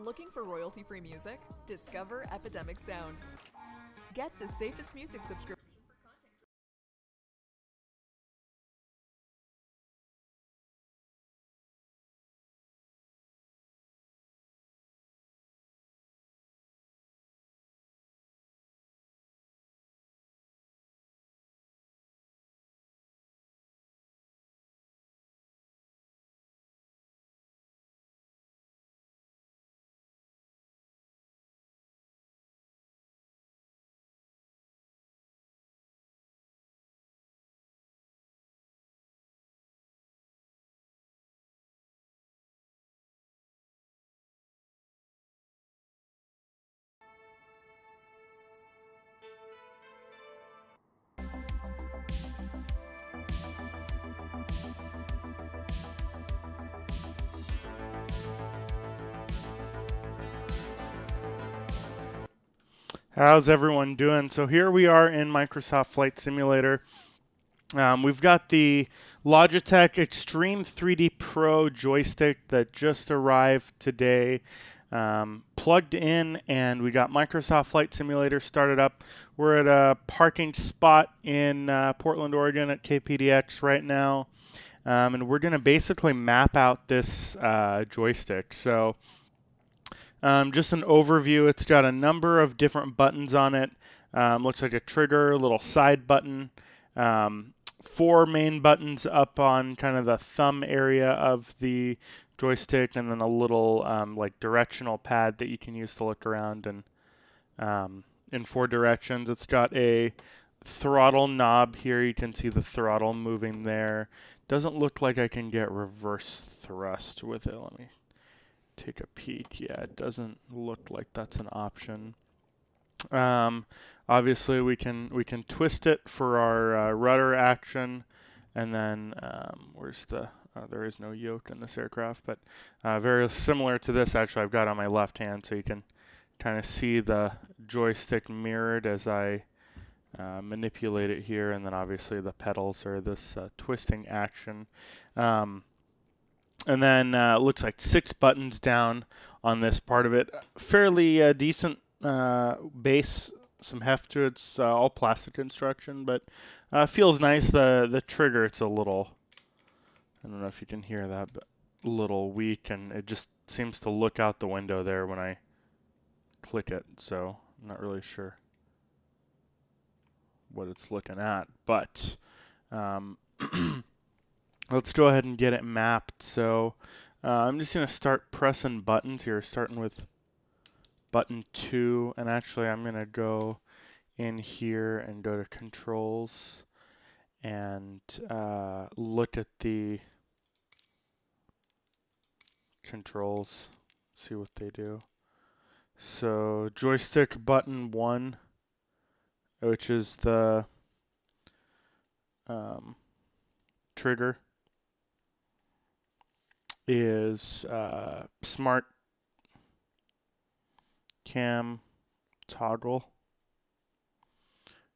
Looking for royalty-free music? Discover Epidemic Sound. Get the safest music subscription. How's everyone doing? So here we are in Microsoft Flight Simulator. We've got the Logitech Extreme 3D Pro joystick that just arrived today, plugged in, and we got Microsoft Flight Simulator started up. We're at a parking spot in Portland, Oregon at KPDX right now, and we're going to basically map out this joystick. So just an overview, it's got a number of different buttons on it. Looks like a trigger, a little side button, 4 main buttons up on kind of the thumb area of the joystick, and then a little like directional pad that you can use to look around and in 4 directions. It's got a throttle knob here. You can see the throttle moving there. Doesn't look like I can get reverse thrust with it. Let me take a peek. Yeah, it doesn't look like that's an option. Obviously, we can twist it for our rudder action, and then where's the? There is no yoke in this aircraft, but very similar to this. Actually, I've got on my left hand, so you can kind of see the joystick mirrored as I manipulate it here, and then obviously the pedals are this twisting action. And then it looks like 6 buttons down on this part of it. Fairly decent base, some heft to it. It's all plastic construction, but feels nice. The trigger, it's a little, I don't know if you can hear that, but a little weak, and it just seems to look out the window there when I click it, so I'm not really sure what it's looking at, but let's go ahead and get it mapped. So I'm just going to start pressing buttons here, starting with button 2. And actually, I'm going to go in here and go to controls and look at the controls, see what they do. So joystick button 1, which is the trigger, is smart cam toggle.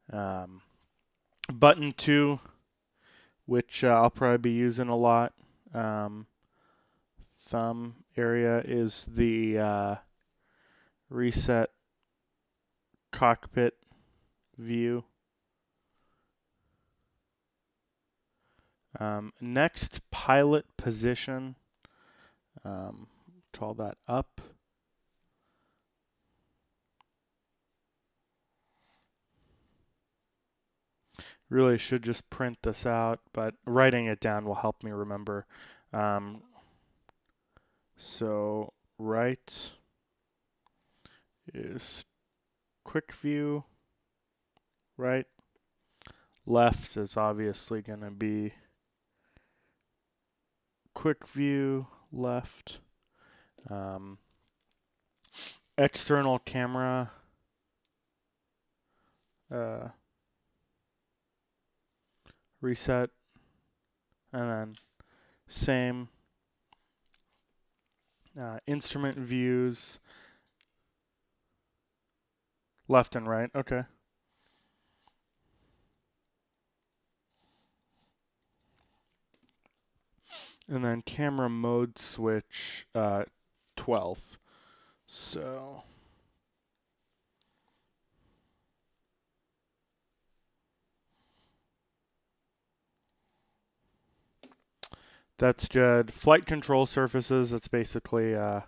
Button 2, which I'll probably be using a lot, thumb area, is the reset cockpit view. Next, pilot position. Call that up. Really should just print this out, but writing it down will help me remember. So right is quick view, right. Left is obviously going to be quick view, left. External camera, reset, and then same. Instrument views, left and right. Okay. And then camera mode switch 12. So that's just flight control surfaces. That's basically how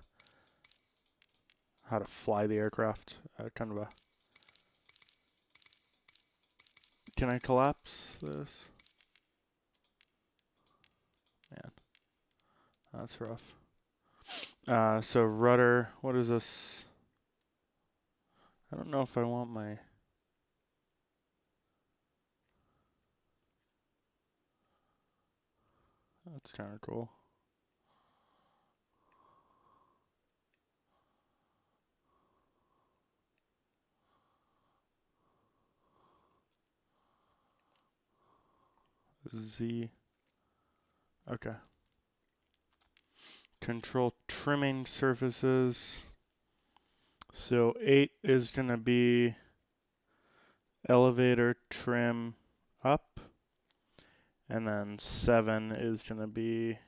to fly the aircraft. Kind of a. Can I collapse this? Man, that's rough. So rudder. What is this? I don't know if I want my. That's kind of cool. Z. Okay. Control trimming surfaces. So 8 is going to be elevator trim up. And then 7 is going to be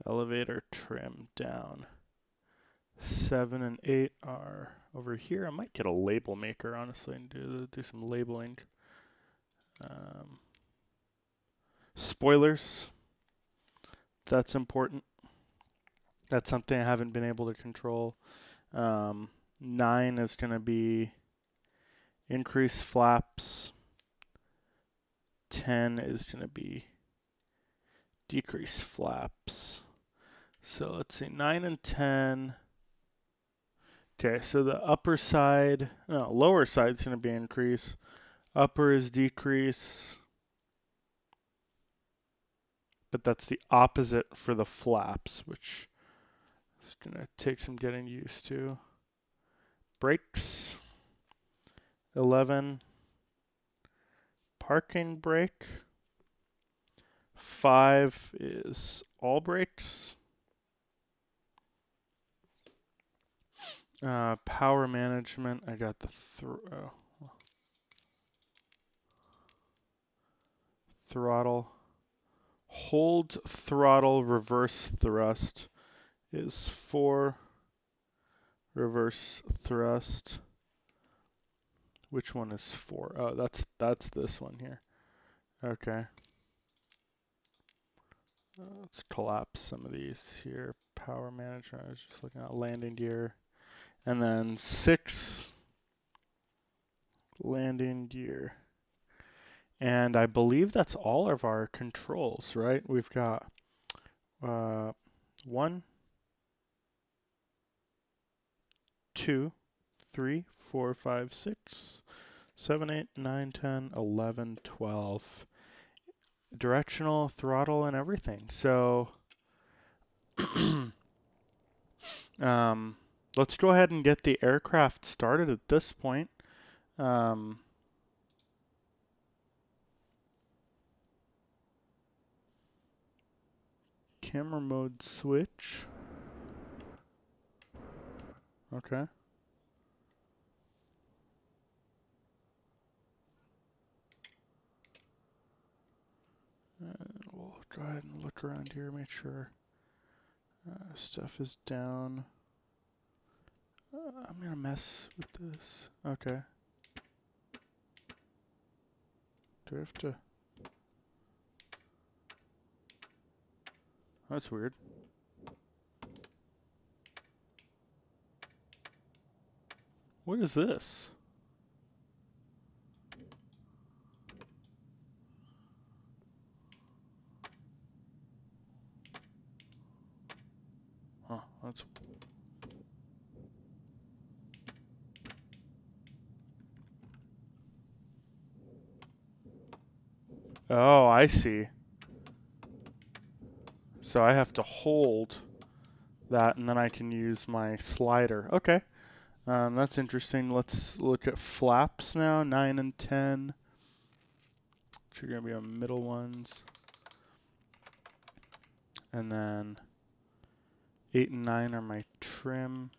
elevator trim down. 7 and 8 are over here. I might get a label maker, honestly, and do some labeling. Spoilers. That's important. That's something I haven't been able to control. 9 is going to be increase flaps. 10 is going to be decrease flaps. So let's see, 9 and 10. Okay, so the lower side is going to be increase. Upper is decrease. But that's the opposite for the flaps, which is going to take some getting used to. Brakes. 11. Parking brake. 5 is all brakes. Power management. I got the throttle. Hold throttle reverse thrust is 4 reverse thrust. Which one is 4? Oh, that's this one here. Okay. Let's collapse some of these here. Power management. I was just looking at landing gear. And then 6 landing gear. And I believe that's all of our controls, right? We've got 1, 2, 3, 4, 5, 6, 7, 8, 9, 10, 11, 12. Directional, throttle, and everything. So let's go ahead and get the aircraft started at this point. Camera mode switch. Okay. And we'll go ahead and look around here, make sure stuff is down. I'm gonna mess with this. Okay. Do I have to? That's weird. What is this? Huh, that's... Oh, I see. So I have to hold that and then I can use my slider. Okay. That's interesting. Let's look at flaps now. 9 and 10. Which are going to be our middle ones. And then 8 and 9 are my trim.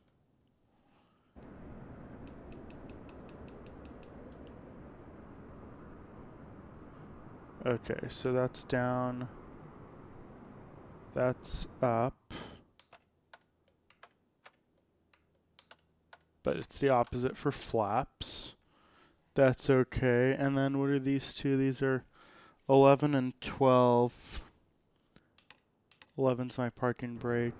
Okay, so that's down. That's up. but it's the opposite for flaps. That's okay. And then what are these two? These are 11 and 12. 11's my parking brake.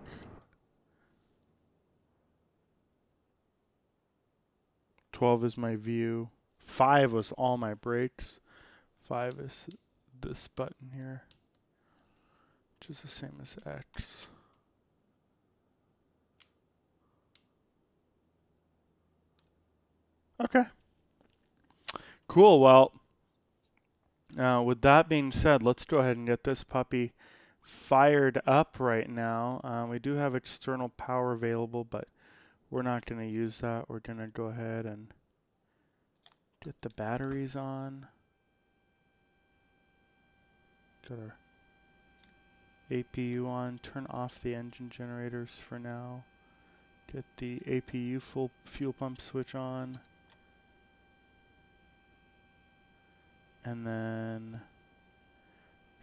Twelve is my view. 5 was all my brakes. 5 is this button here, which is the same as X. Okay. Cool. Well, with that being said, let's go ahead and get this puppy fired up right now. We do have external power available, but we're not going to use that. We're going to go ahead and get the batteries on. Got our APU on. Turn off the engine generators for now. Get the APU full fuel pump switch on. And then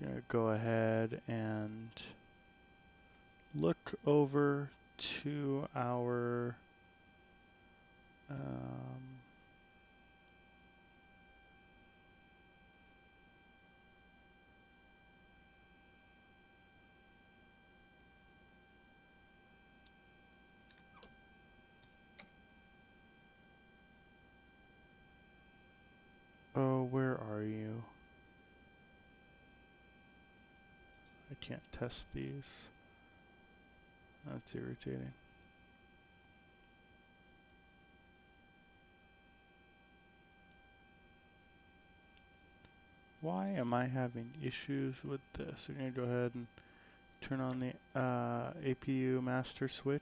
gonna go ahead and look over to our oh, where are you? I can't test these. That's irritating. Why am I having issues with this? We're going to go ahead and turn on the APU master switch.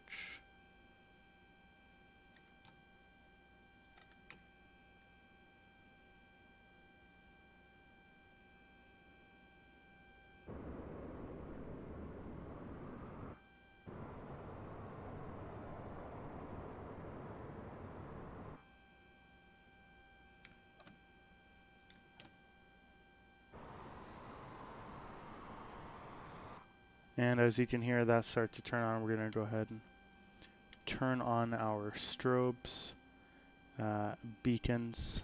And as you can hear, that starts to turn on. We're going to go ahead and turn on our strobes, beacons,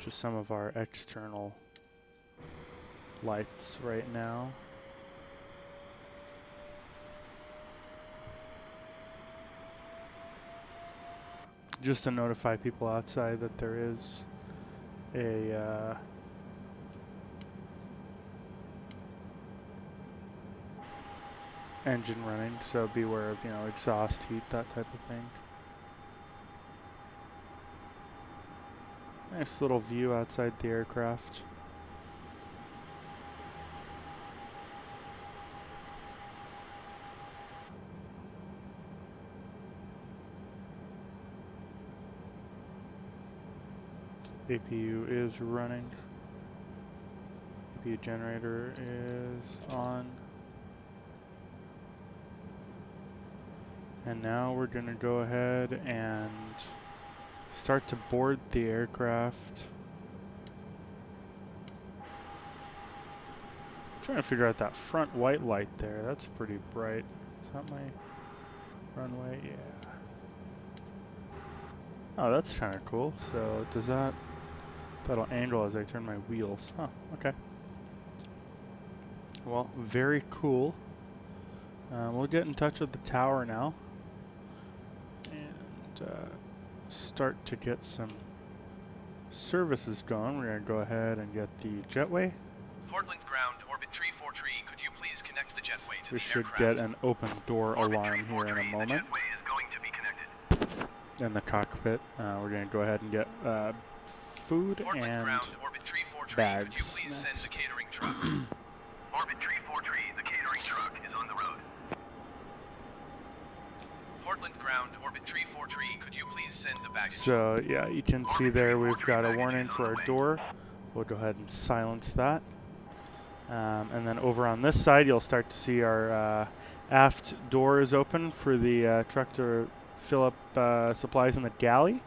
just some of our external lights right now. Just to notify people outside that there is a engine running, so beware of, exhaust heat, that type of thing. Nice little view outside the aircraft. APU is running. APU generator is on. And now we're going to go ahead and start to board the aircraft. I'm trying to figure out that front white light there. That's pretty bright. Is that my runway? Yeah. Oh, that's kind of cool. So does that'll angle as I turn my wheels. Oh, okay. Well, very cool. We'll get in touch with the tower now and start to get some services going. We're going to go ahead and get the jetway. Portland ground, orbit 343. Could you please connect the jetway to We the should aircraft? get an open door alarm here in a moment. The jetway is going to be connected. In the cockpit, we're going to go ahead and get food Portland and ground, orbit 343. bags. Could you please send the next. catering truck? Orbit 343. The catering truck is on the road. Portland ground, orbit 343. Could you please send the baggage? So yeah, you can see there we've got a warning for our door. We'll go ahead and silence that. And then over on this side, you'll start to see our aft door is open for the truck to fill up supplies in the galley.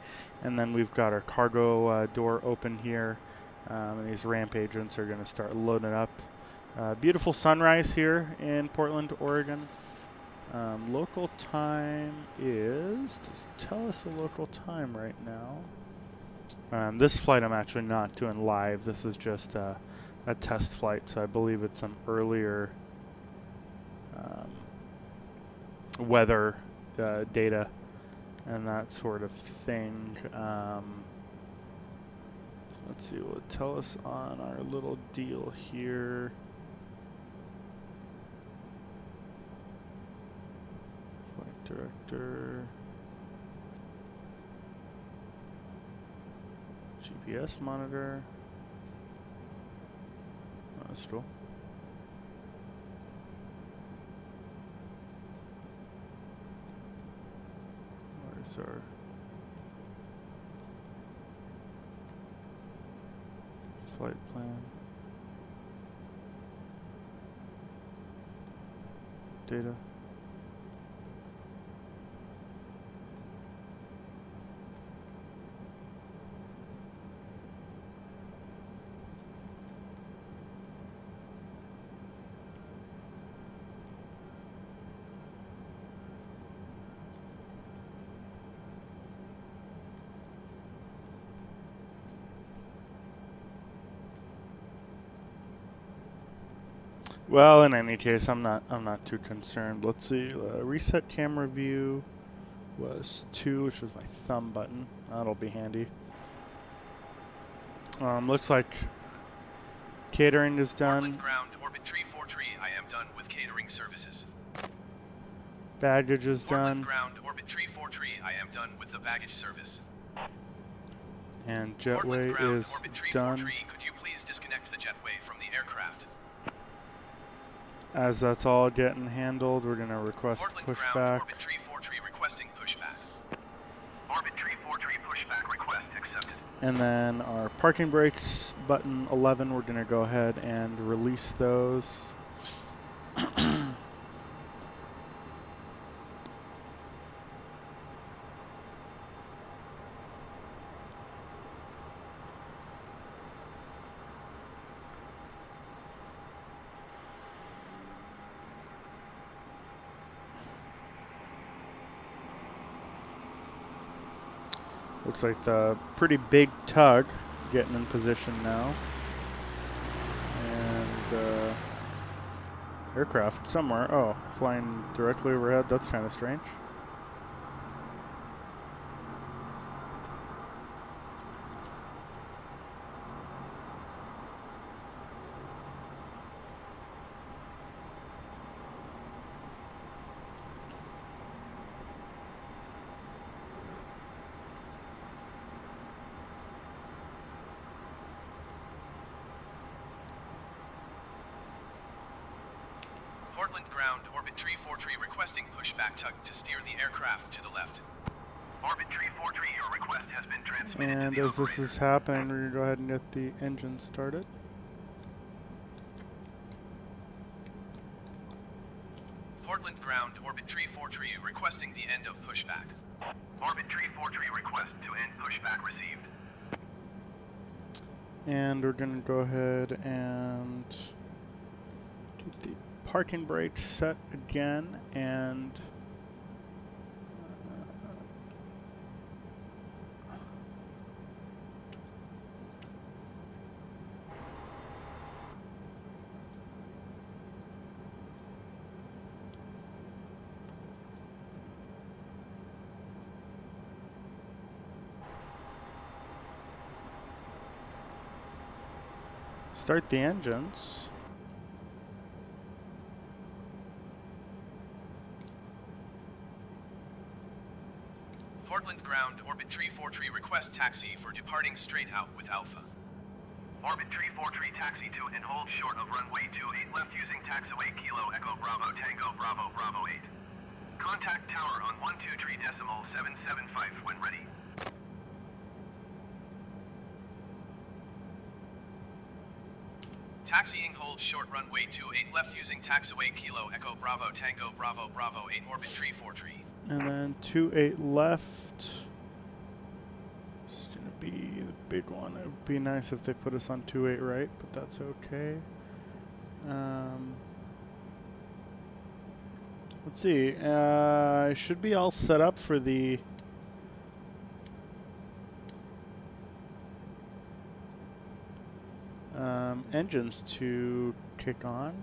And then we've got our cargo door open here. And these ramp agents are going to start loading up. Beautiful sunrise here in Portland, Oregon. Local time is, just tell us the local time right now. This flight I'm actually not doing live. This is just a test flight, so I believe it's some earlier weather data and that sort of thing. Let's see what it'll tell us on our little deal here. Flight director. GPS monitor. Oh, that's cool. Where's our flight plan? Data. Well, in any case, I'm not too concerned. Let's see. Reset camera view was 2, which was my thumb button. That'll be handy. Looks like catering is done. Portland ground, orbit tree 43. I am done with catering services. Baggage is Portland done. ground, orbit tree 43. I am done with the baggage service. And Portland jetway ground, is orbit tree done. 43. Could you please disconnect the jetway from the aircraft? As that's all getting handled, we're gonna request Portland pushback. ground, orbit tree 43 requesting pushback. Orbit tree 43 pushback request accepted. And then our parking brakes, button 11, we're gonna go ahead and release those. Looks like the pretty big tug getting in position now. And aircraft somewhere. Oh, flying directly overhead. That's kind of strange. Portland ground, orbit tree 43 requesting pushback tug to steer the aircraft to the left. Orbit tree 43, your request has been transmitted And to the as this operator. is happening, we're gonna go ahead and get the engine started. Portland ground, orbit tree 43 requesting the end of pushback. Orbit tree 43 request to end pushback received. And we're gonna go ahead and get the parking brakes set again and start the engines. Portland ground, orbit tree 43 request taxi for departing straight out with Alpha. Orbit tree 43 taxi to and hold short of runway 28 left using taxiway Kilo Echo Bravo Tango Bravo Bravo 8. Contact tower on 123.775 when ready. Taxiing hold short runway 28 left using taxiway Kilo Echo Bravo Tango Bravo Bravo 8 orbit tree 43. And then 28 left. It's gonna be the big one. It would be nice if they put us on 28 right, but that's okay. Let's see. I should be all set up for the engines to kick on.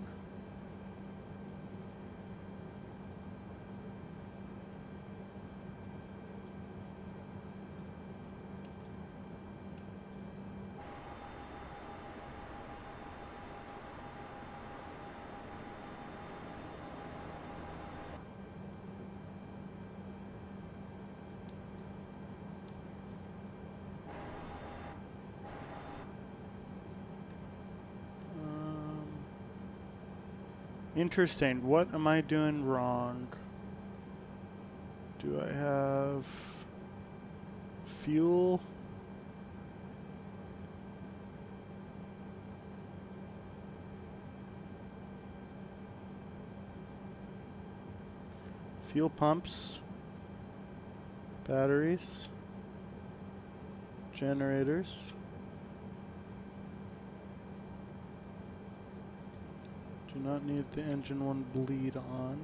Interesting. What am I doing wrong? Do I have fuel? Fuel pumps, batteries, generators. Do not need the engine one bleed on.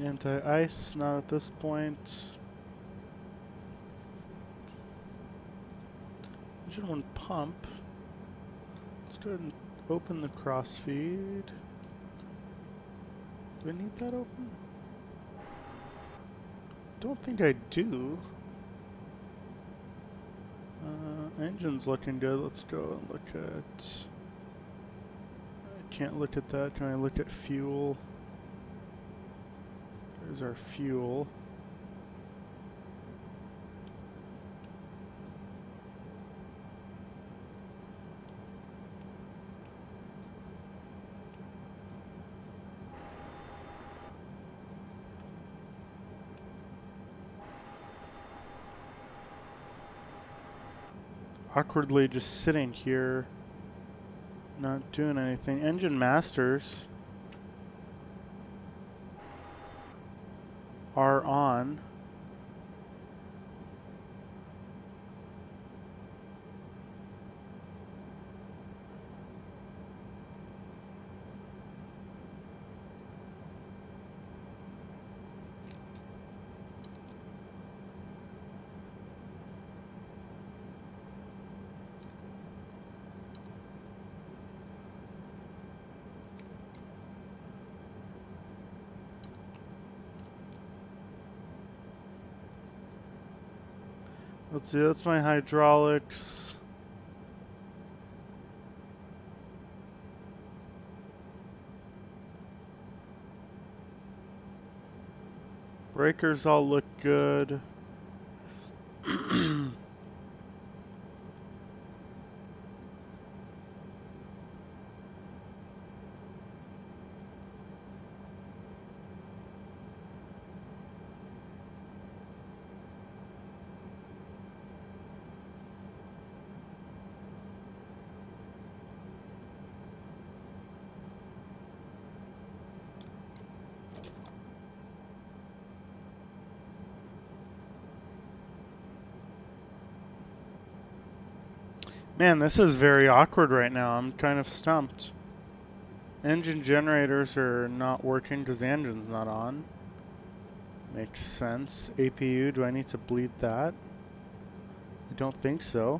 Anti-ice, not at this point. Engine one pump. Let's go ahead and open the crossfeed. Do I need that open? Don't think I do. Engine's looking good. Let's go and look at... I can't look at that. Can I look at fuel? There's our fuel. Awkwardly just sitting here, not doing anything. Engine masters are on. Let's see, that's my hydraulics. Breakers all look good. Man, this is very awkward right now. I'm kind of stumped. Engine generators are not working because the engine's not on. Makes sense. APU, do I need to bleed that? I don't think so.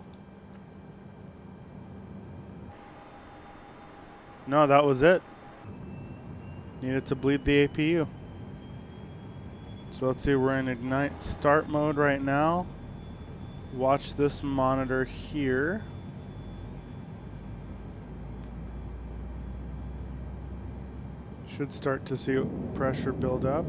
No, that was it. Needed to bleed the APU. So let's see, we're in ignite start mode right now. Watch this monitor here. Should start to see pressure build up.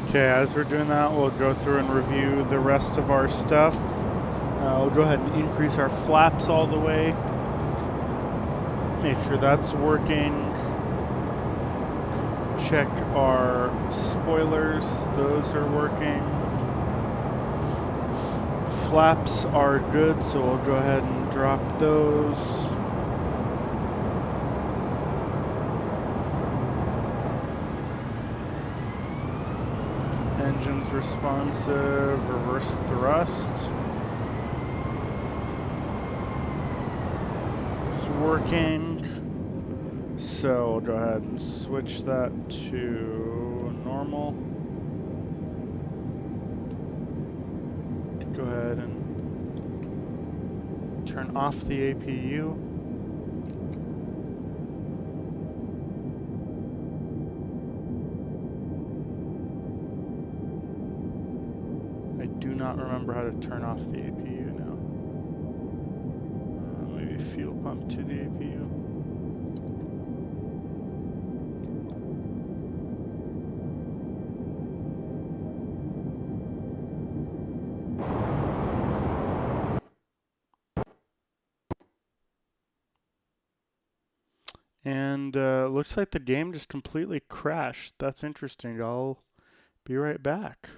Okay, as we're doing that, we'll go through and review the rest of our stuff. We'll go ahead and increase our flaps all the way. Make sure that's working. Check our spoilers, those are working. Flaps are good, so we'll go ahead and drop those. Engine's responsive, reverse thrust. It's working. So we'll go ahead and switch that to normal. Go ahead and turn off the APU. I do not remember how to turn off the APU now. Maybe fuel pump to the APU. And looks like the game just completely crashed. That's interesting. I'll be right back.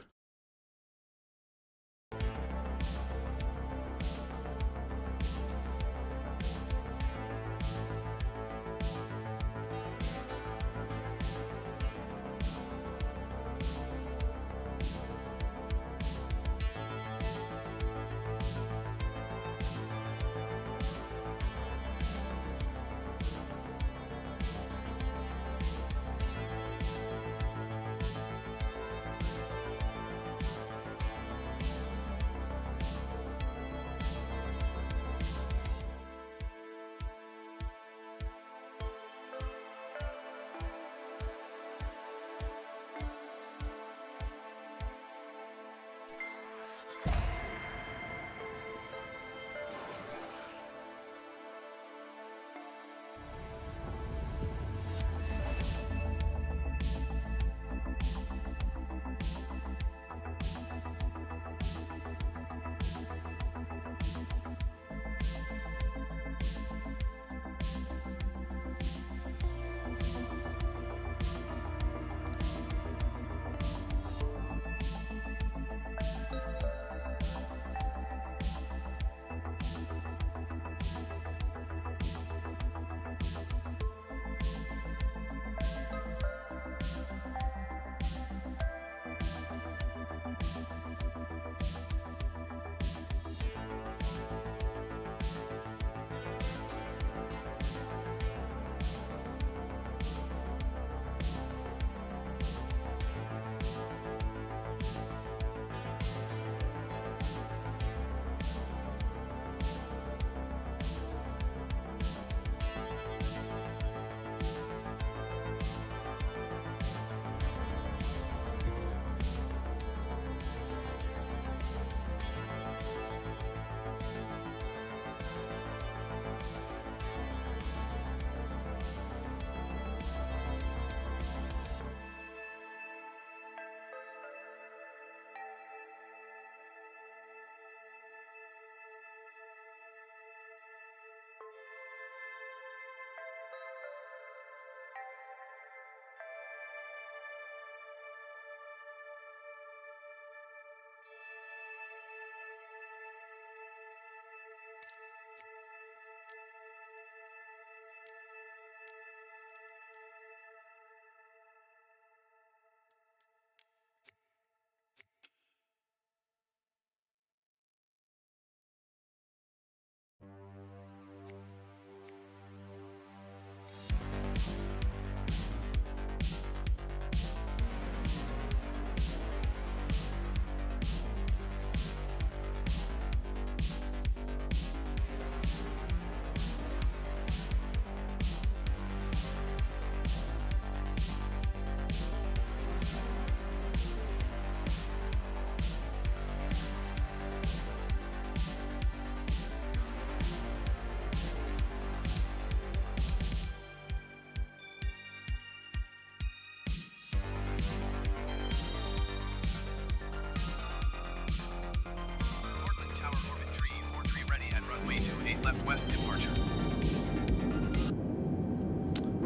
left west departure.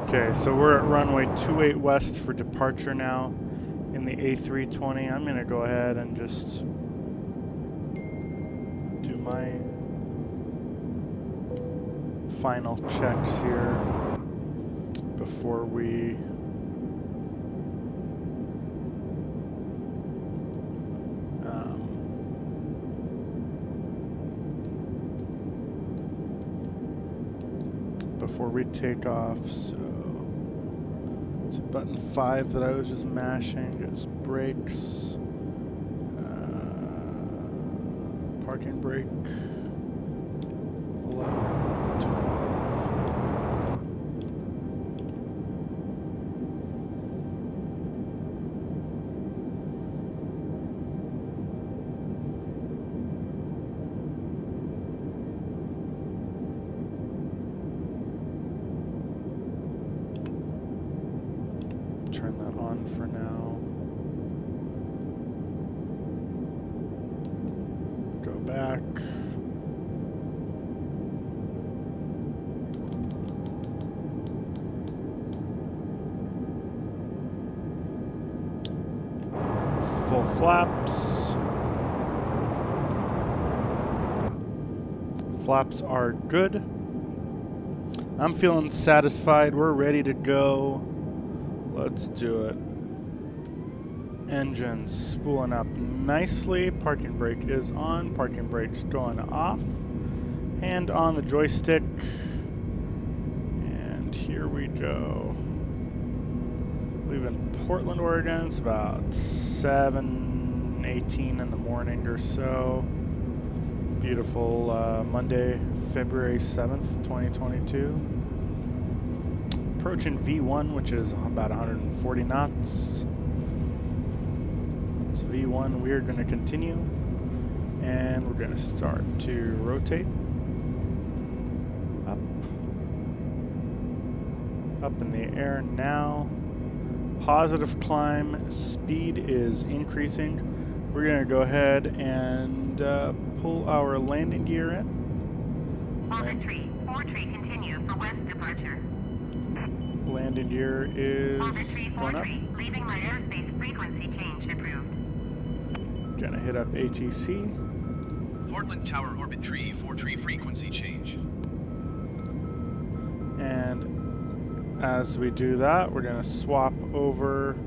Okay, so we're at runway 28 west for departure now in the A320. I'm going to go ahead and just do my final checks here before we take off. So it's button 5 that I was just mashing. It's brakes, parking brake, 11, 12. Turn that on for now. Go back. Full flaps. Flaps are good. I'm feeling satisfied. We're ready to go. Let's do it. Engines spooling up nicely. Parking brake is on. Parking brake's going off. Hand on the joystick. And here we go. Leaving Portland, Oregon. It's about 7:18 in the morning or so. Beautiful Monday, February 7th, 2022. Approaching V1, which is about 140 knots. It's V1. We're going to continue, and we're going to start to rotate up in the air now. Positive climb. Speed is increasing. We're going to go ahead and pull our landing gear in. Orbit tree, 4 tree, continue for west departure. Landing gear is Orbit tree, 4 going up. tree, leaving my airspace frequency change approved. Gonna hit up ATC. Portland Tower Orbit Tree, 4 tree frequency change. And as we do that, we're gonna swap over.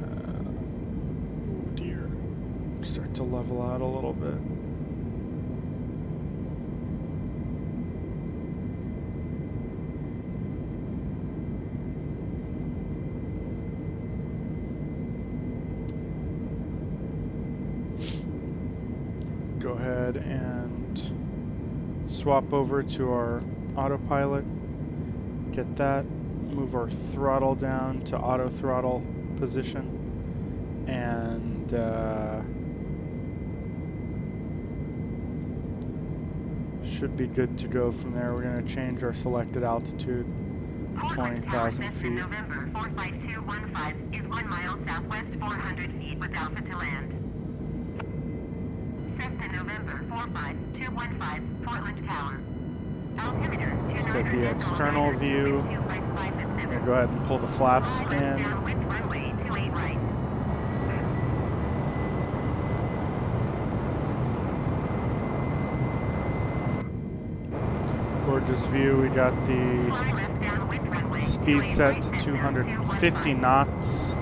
Oh dear. Start to level out a little bit. Go ahead and swap over to our autopilot, get that, move our throttle down to auto throttle position, and should be good to go from there. We're going to change our selected altitude, 20,000 feet. November 45215 is 1 mile southwest 400 feet with Alpha to land. Cessna November 45215, Portland Tower. Altimeter 290. Let's get the external view. I'm going to go ahead and pull the flaps in. Downwind runway 28 right. Gorgeous view. We got the speed set to 250 knots.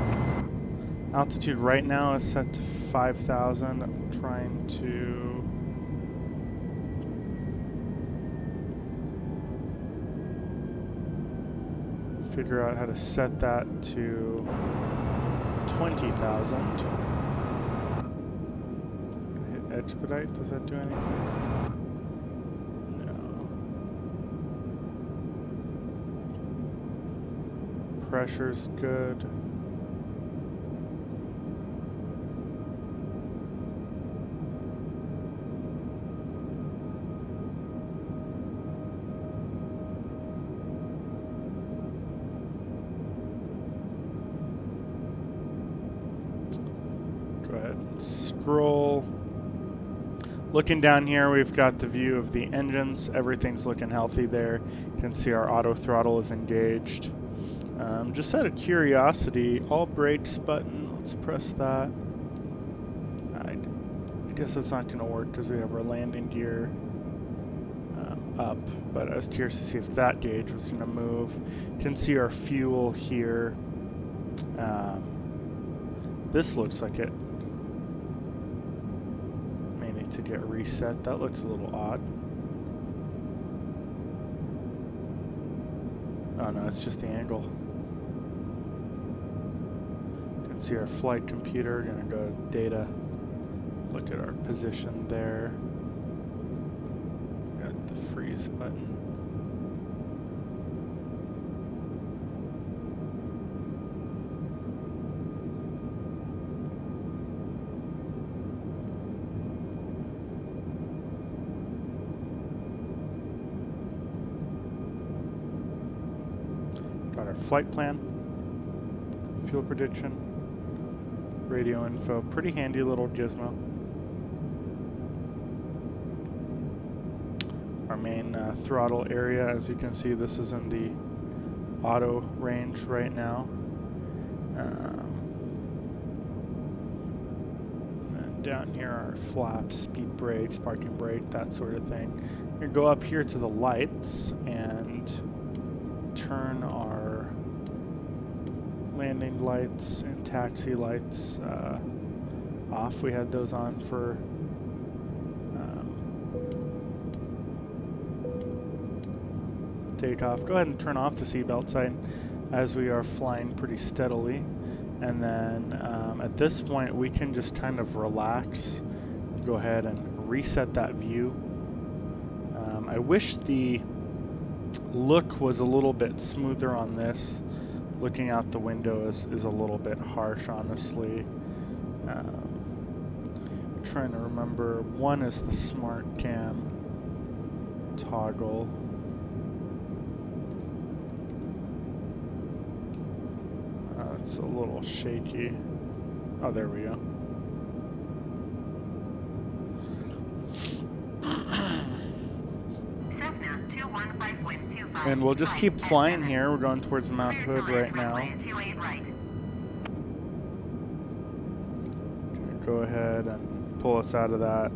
Altitude right now is set to 5,000. I'm trying to figure out how to set that to 20,000. Hit expedite. Does that do anything? No. Pressure's good. Scroll. Looking down here, we've got the view of the engines. Everything's looking healthy there. You can see our auto throttle is engaged. Just out of curiosity, all brakes button, let's press that. I guess that's not going to work because we have our landing gear up, but I was curious to see if that gauge was going to move. You can see our fuel here. This looks like it may need to get reset. That looks a little odd. Oh no, it's just the angle. You can see our flight computer. Gonna go to data, look at our position there. Got the freeze button. Got our flight plan, fuel prediction, radio info. Pretty handy little gizmo. Our main throttle area, as you can see, this is in the auto range right now. And down here are flaps, speed brakes, parking brake, that sort of thing. We're going to go up here to the lights and turn our landing lights and taxi lights off. We had those on for takeoff. Go ahead and turn off the seatbelt sign as we are flying pretty steadily, and then at this point we can just kind of relax. Go ahead and reset that view. I wish the look was a little bit smoother on this. Looking out the window is a little bit harsh, honestly. I'm trying to remember. One is the smart cam toggle. It's a little shaky. Oh, there we go. And we'll just keep flying here. We're going towards Mount Hood right now. Go ahead and pull us out of that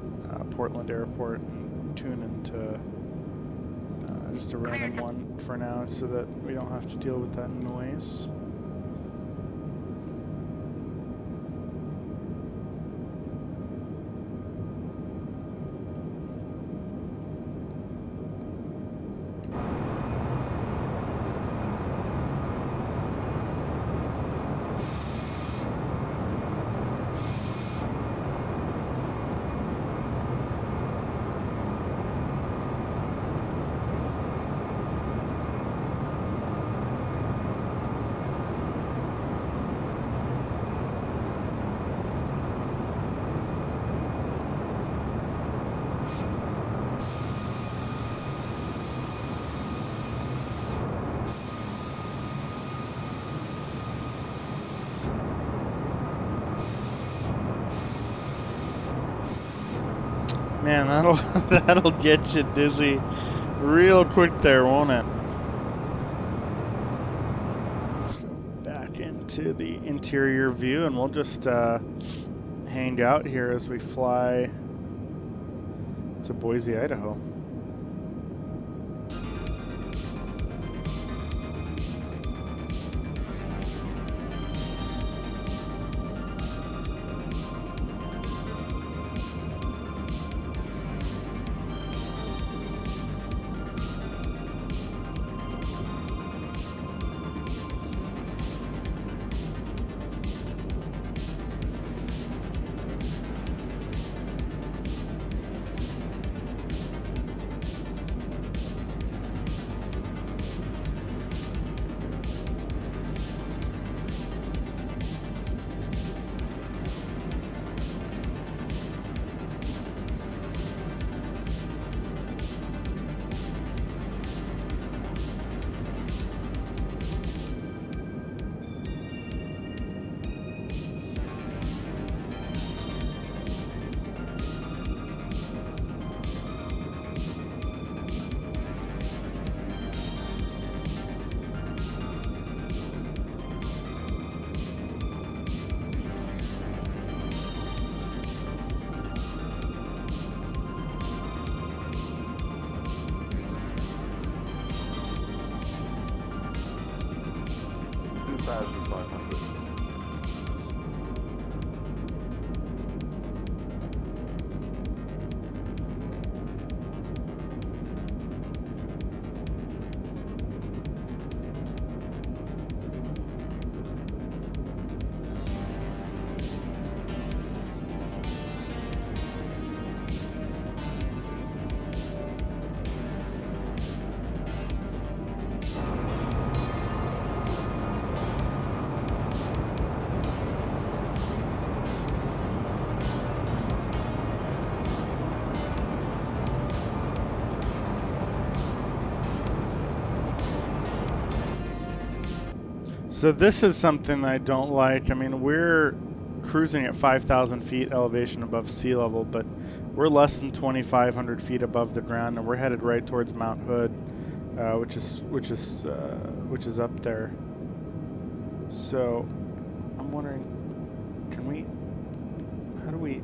Portland airport and tune into just a random one for now so that we don't have to deal with that noise. Man, that'll get you dizzy real quick there, won't it? Let's go back into the interior view and we'll just hang out here as we fly to Boise, Idaho. 2,500. So this is something I don't like. I mean, we're cruising at 5,000 feet elevation above sea level, but we're less than 2,500 feet above the ground, and we're headed right towards Mount Hood, which is up there. So I'm wondering, how do we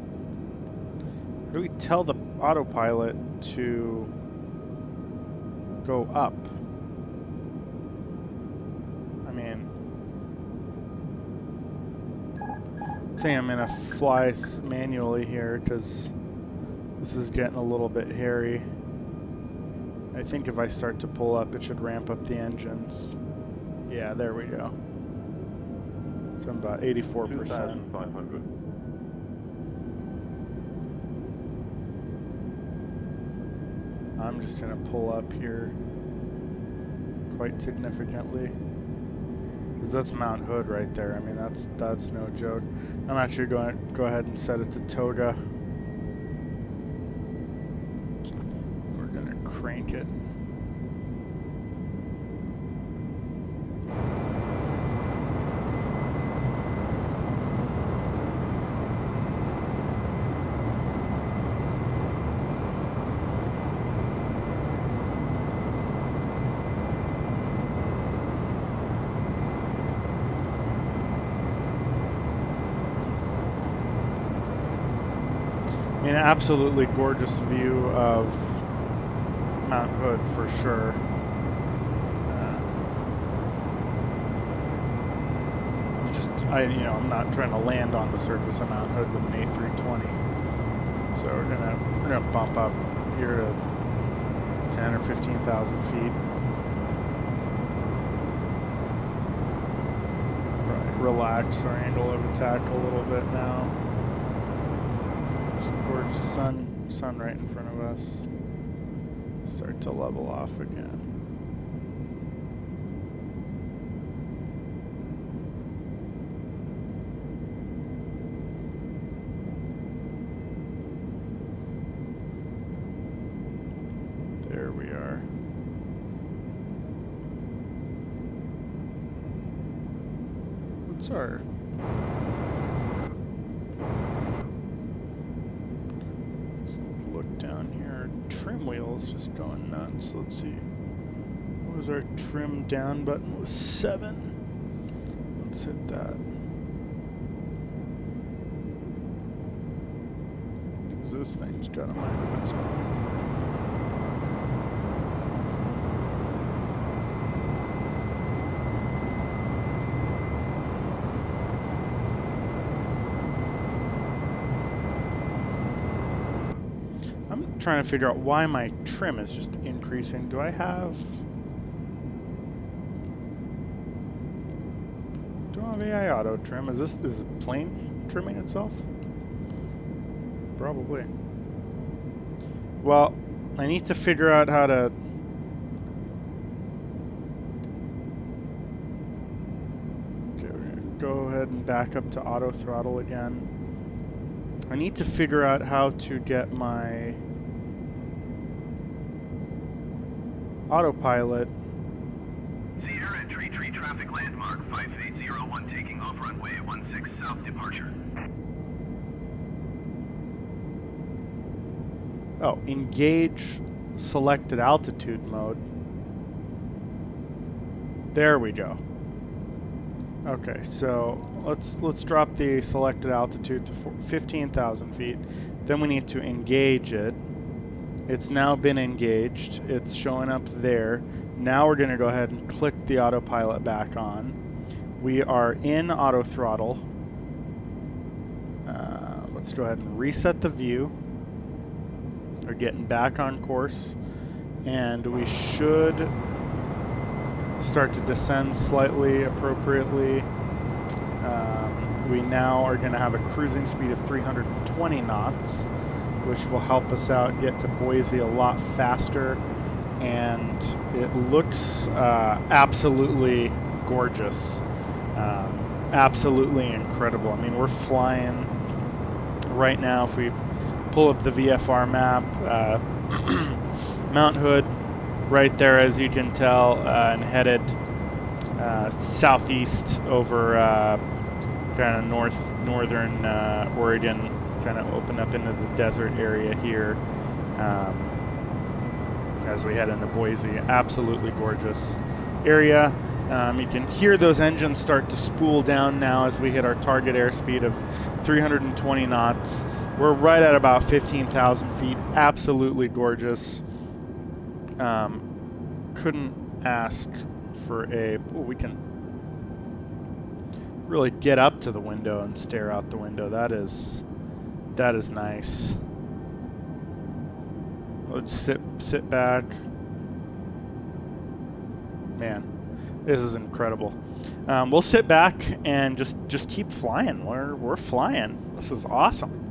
tell the autopilot to go up? I mean, I think I'm gonna fly manually here because this is getting a little bit hairy. I think if I start to pull up, it should ramp up the engines. Yeah, there we go. So I'm about 84%. 2,500. I'm just gonna pull up here quite significantly. Because that's Mount Hood right there. I mean, that's no joke. I'm actually going to go ahead and set it to Toga. We're going to crank it. I mean, absolutely gorgeous view of Mount Hood for sure. I'm not trying to land on the surface of Mount Hood with an A320, so we're gonna bump up here to 10 or 15,000 feet. Right, relax our angle of attack a little bit now. Gorgeous sun right in front of us. Start to level off again. There we are. What's our... down here, trim wheels just going nuts. Let's see. What was our trim down button? It was 7. Let's hit that. Because this thing's got a mind of its own. Trying to figure out why my trim is just increasing. Do I have AI auto trim? Is the plane trimming itself? Probably. Well, I need to figure out how to okay, we're gonna go ahead and back up to auto throttle again. I need to figure out how to get my autopilot. Sierra entry tree traffic landmark 5801 taking off runway 16 south departure. Oh, engage selected altitude mode. There we go. Okay, so let's drop the selected altitude to 15,000 feet. Then we need to engage it. It's now been engaged. It's showing up there. Now we're going to go ahead and click the autopilot back on. We are in auto throttle. Let's go ahead and reset the view. We're getting back on course, and we should start to descend slightly appropriately. We now are going to have a cruising speed of 320 knots, which will help us out get to Boise a lot faster, and it looks absolutely gorgeous, absolutely incredible. I mean, we're flying right now. If we pull up the VFR map, Mount Hood right there, as you can tell, and headed southeast over kind of northern Oregon, kind of open up into the desert area here as we head into Boise. Absolutely gorgeous area. You can hear those engines start to spool down now as we hit our target airspeed of 320 knots. We're right at about 15,000 feet. Absolutely gorgeous. Couldn't ask for a... Oh, we can really get up to the window and stare out the window. That is nice. Let's sit back. Man, this is incredible. We'll sit back and just keep flying. We're flying. This is awesome.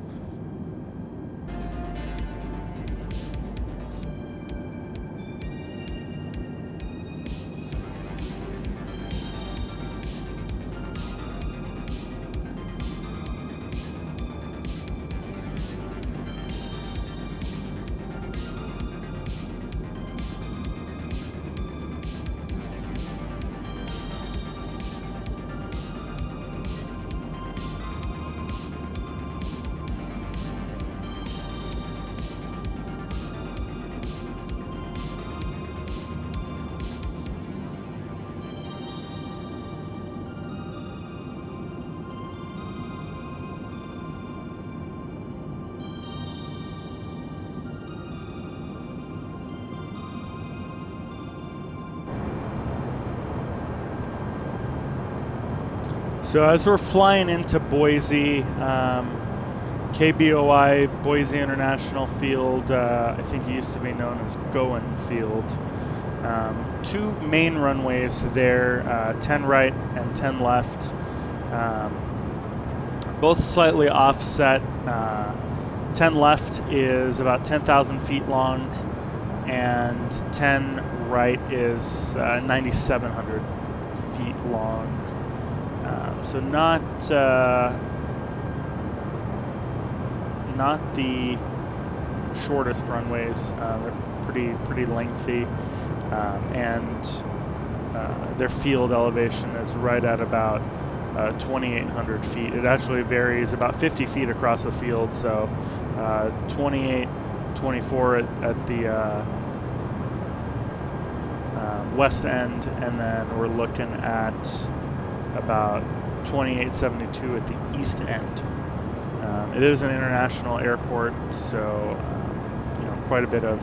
So as we're flying into Boise, KBOI, Boise International Field, I think it used to be known as Goen Field. Two main runways there, 10 right and 10 left, both slightly offset. 10 left is about 10,000 feet long, and 10 right is 9,700 feet long. So not the shortest runways. They're pretty lengthy, and their field elevation is right at about 2,800 feet. It actually varies about 50 feet across the field. So 28, 24 at the west end, and then we're looking at about 2872 at the east end. It is an international airport, so quite a bit of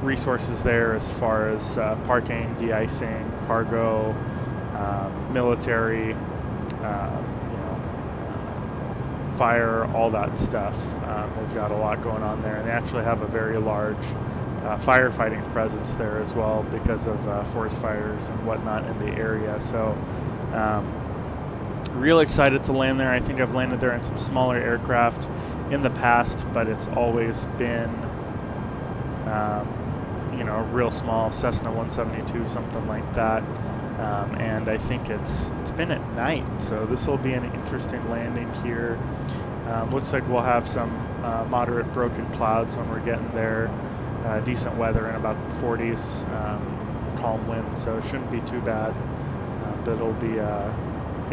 resources there as far as parking, de-icing, cargo, military, fire, all that stuff. They've got a lot going on there, and they actually have a very large firefighting presence there as well because of forest fires and whatnot in the area. So real excited to land there. I think I've landed there in some smaller aircraft in the past, but it's always been a real small Cessna 172, something like that. And I think it's been at night, so this will be an interesting landing here. Looks like we'll have some moderate broken clouds when we're getting there. Decent weather in about the 40s, calm wind, so it shouldn't be too bad. But it'll be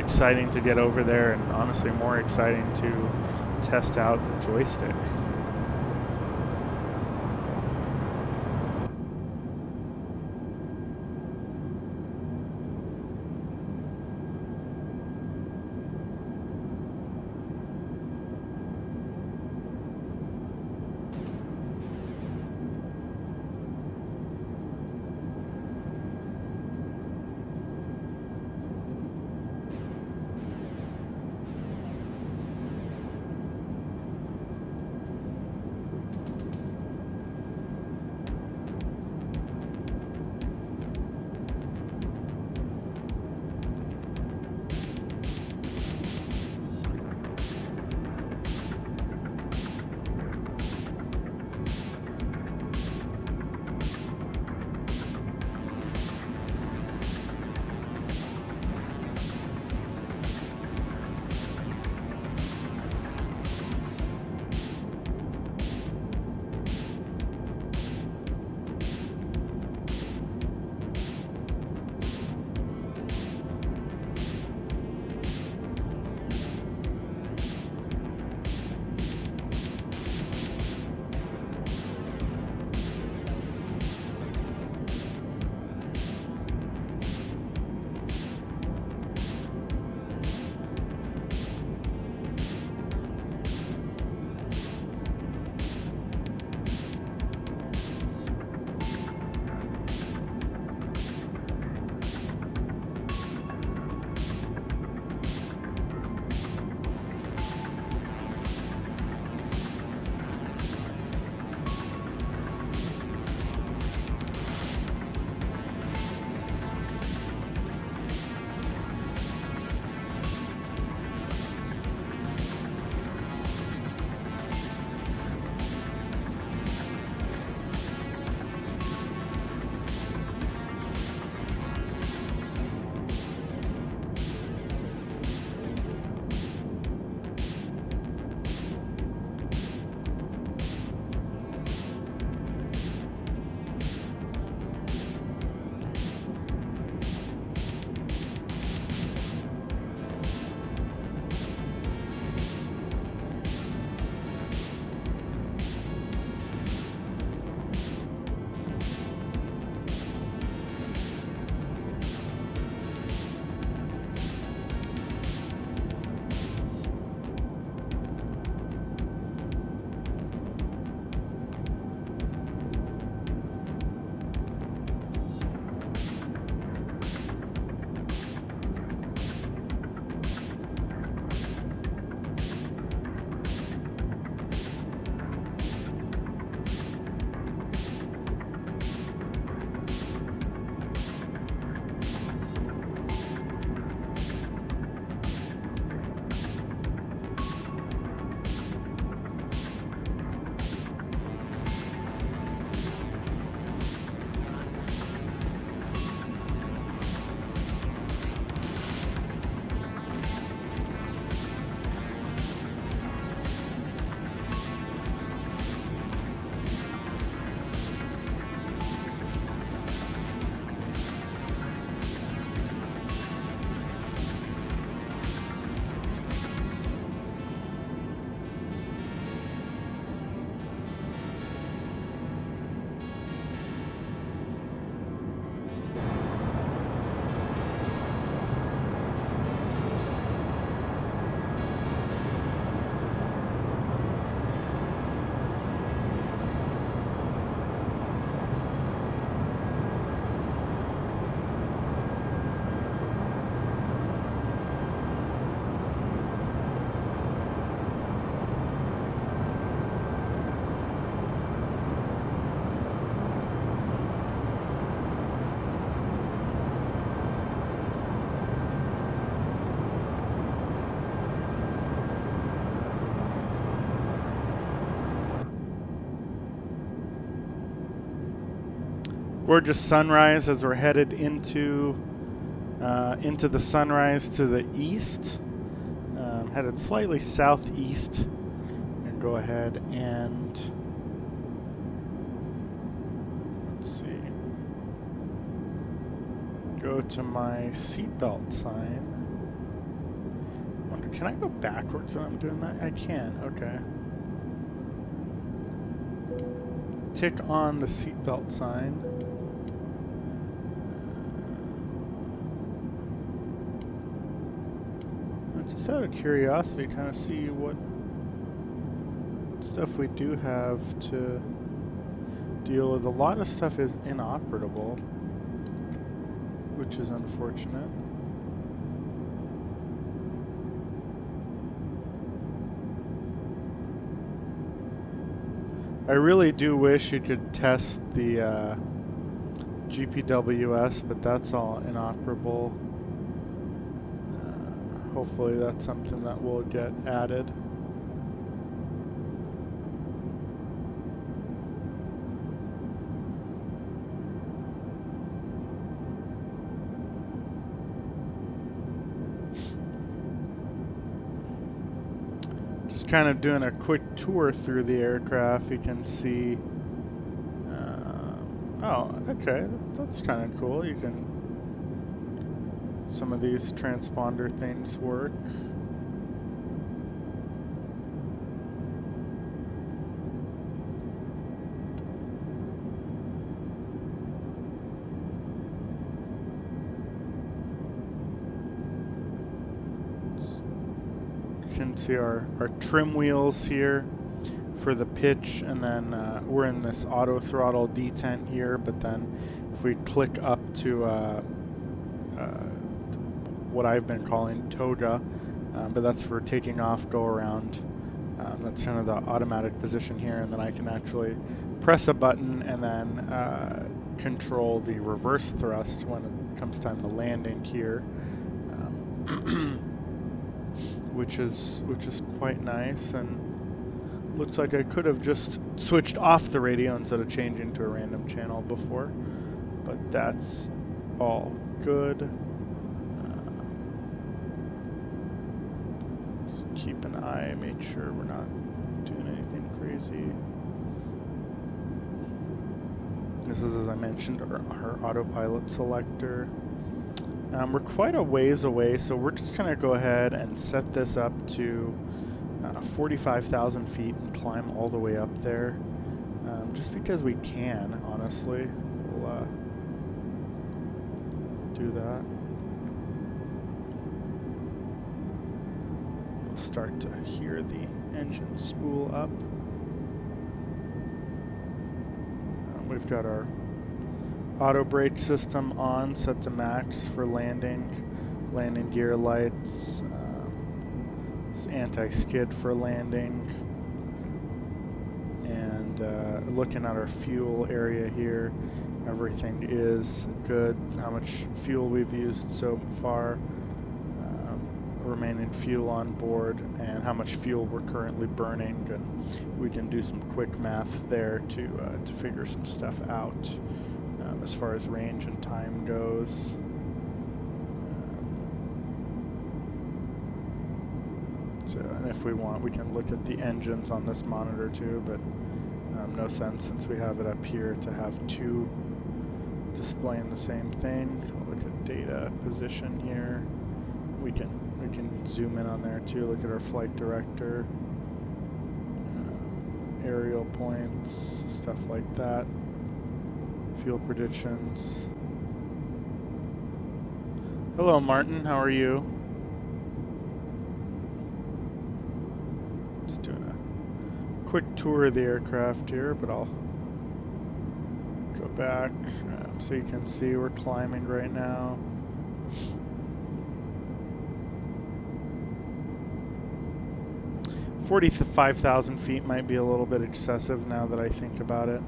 exciting to get over there, and honestly more exciting to test out the joystick. gorgeous sunrise as we're headed into the sunrise to the east. Headed slightly southeast. I'm going to go ahead and let's see. Go to my seatbelt sign. Wonder, can I go backwards when I'm doing that? I can. Okay. Tick on the seatbelt sign. Just out of curiosity, kind of see what stuff we do have to deal with. A lot of stuff is inoperable, which is unfortunate. I really do wish you could test the GPWS, but that's all inoperable. Hopefully that's something that will get added. Just kind of doing a quick tour through the aircraft. You can see oh, okay, that's kind of cool. You can, some of these transponder things work. You can see our trim wheels here for the pitch, and then we're in this auto throttle detent here, but then if we click up to what I've been calling toga, but that's for taking off, go around. That's kind of the automatic position here, and then I can actually press a button and then control the reverse thrust when it comes time to landing here, which is quite nice. And looks like I could have just switched off the radio instead of changing to a random channel before, but that's all good. Just keep an eye, make sure we're not doing anything crazy. This is, as I mentioned, our autopilot selector. We're quite a ways away, so we're just going to go ahead and set this up to 45,000 feet and climb all the way up there, just because we can, honestly. We'll do that. You'll start to hear the engine spool up. We've got our auto brake system on, set to max for landing gear lights, anti-skid for landing, and looking at our fuel area here, everything is good. How much fuel we've used so far, remaining fuel on board, and how much fuel we're currently burning, and we can do some quick math there to figure some stuff out as far as range and time goes. So, and if we want, we can look at the engines on this monitor too, but no sense since we have it up here to have two displaying the same thing. We'll look at data position here. We can zoom in on there too. Look at our flight director, aerial points, stuff like that. Fuel predictions. Hello, Martin. How are you? Just doing a quick tour of the aircraft here, but I'll go back so you can see we're climbing right now. $45,000 feet might be a little bit excessive now that I think about it.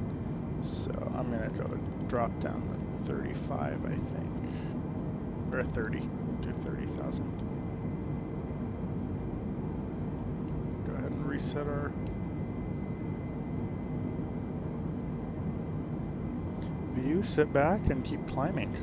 So I'm going to go drop down to 35, I think. Or 30 to 30,000. Go ahead and reset our you sit back and keep climbing.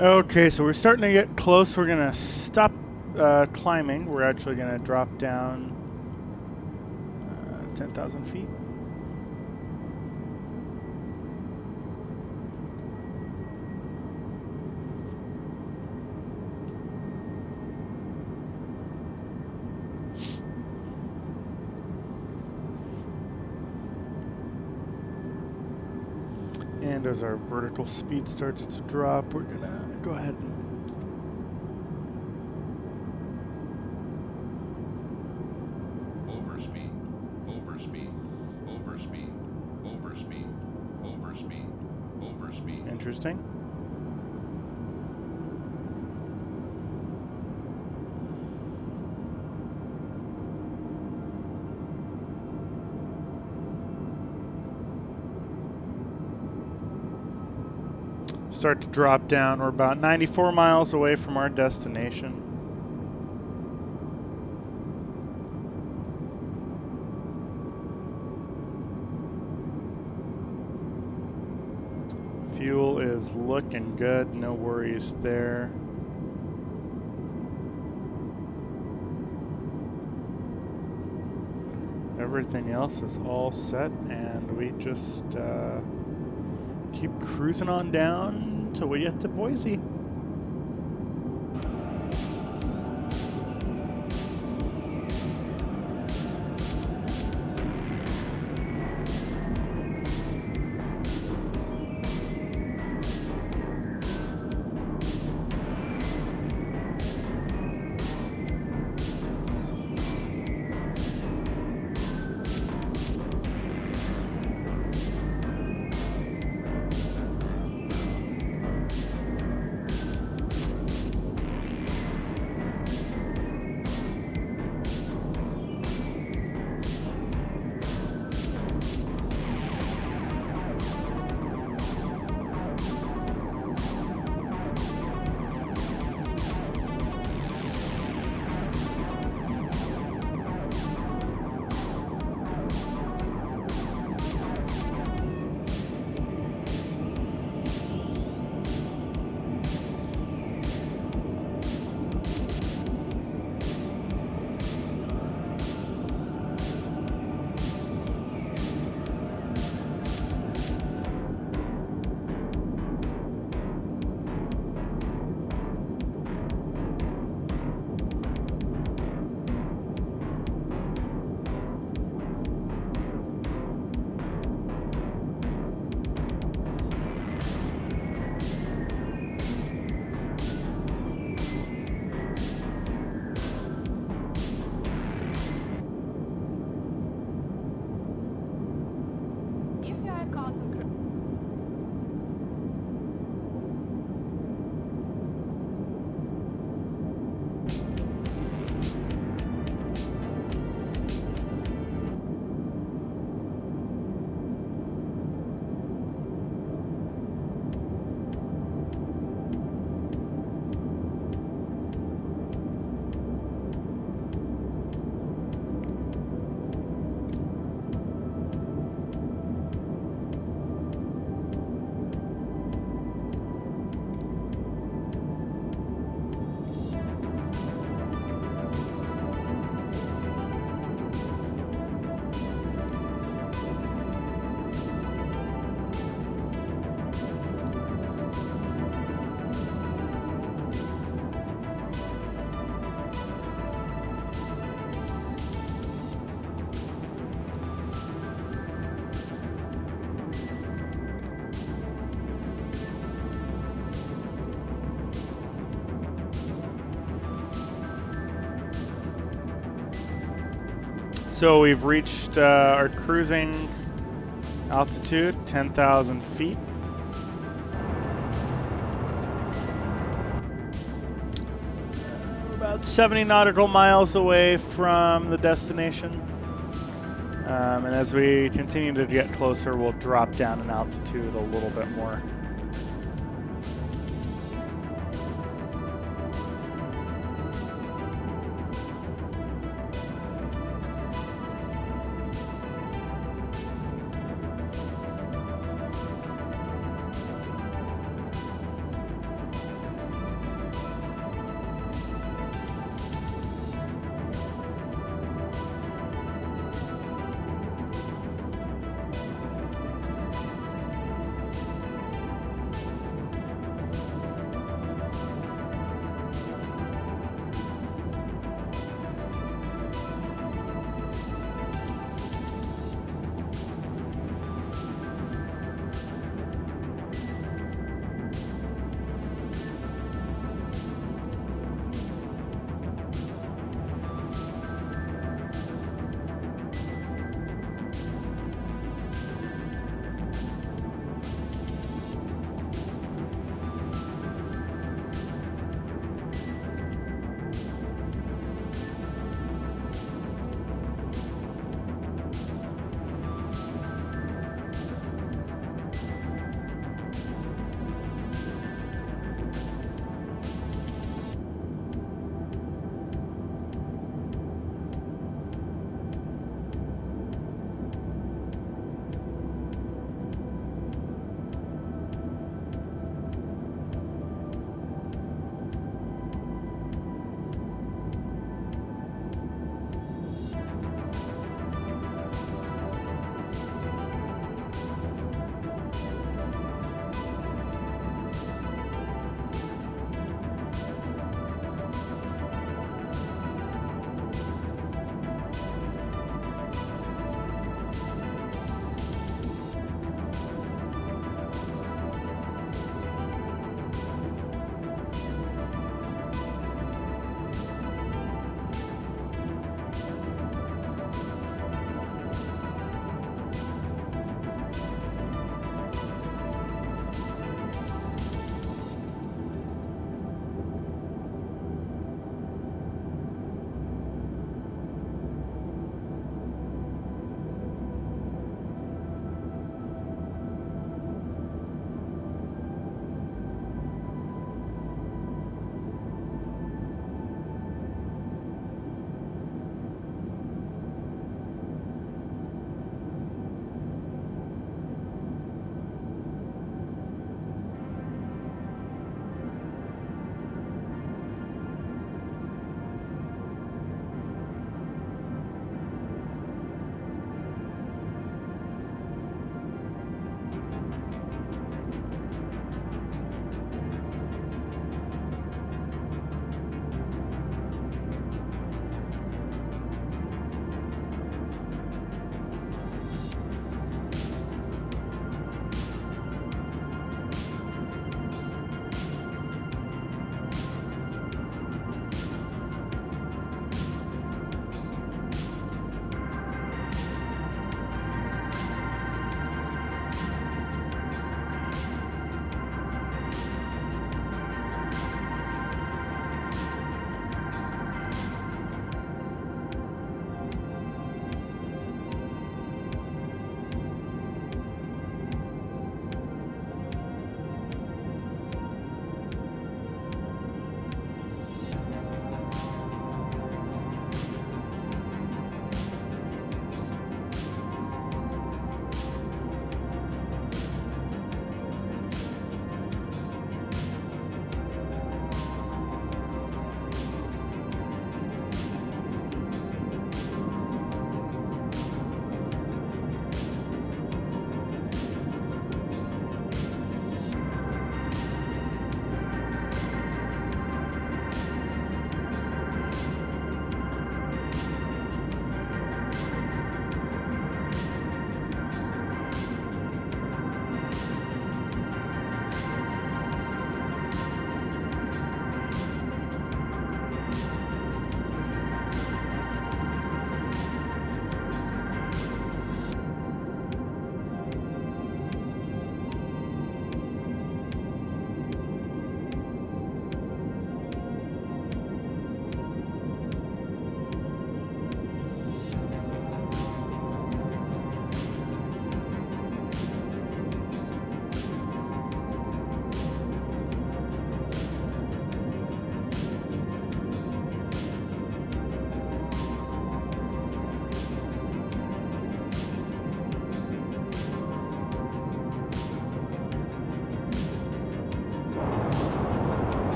Okay, so we're starting to get close. We're gonna stop climbing. We're actually gonna drop down 10,000 feet. And as our vertical speed starts to drop, we're gonna go ahead and overspeed, overspeed, overspeed, overspeed, overspeed, overspeed. interesting. Start to drop down. We're about 94 miles away from our destination. Fuel is looking good, no worries there. Everything else is all set, and we just keep cruising on down till we get to Boise. So we've reached our cruising altitude, 10,000 feet. We're about 70 nautical miles away from the destination. And as we continue to get closer, we'll drop down in altitude a little bit more.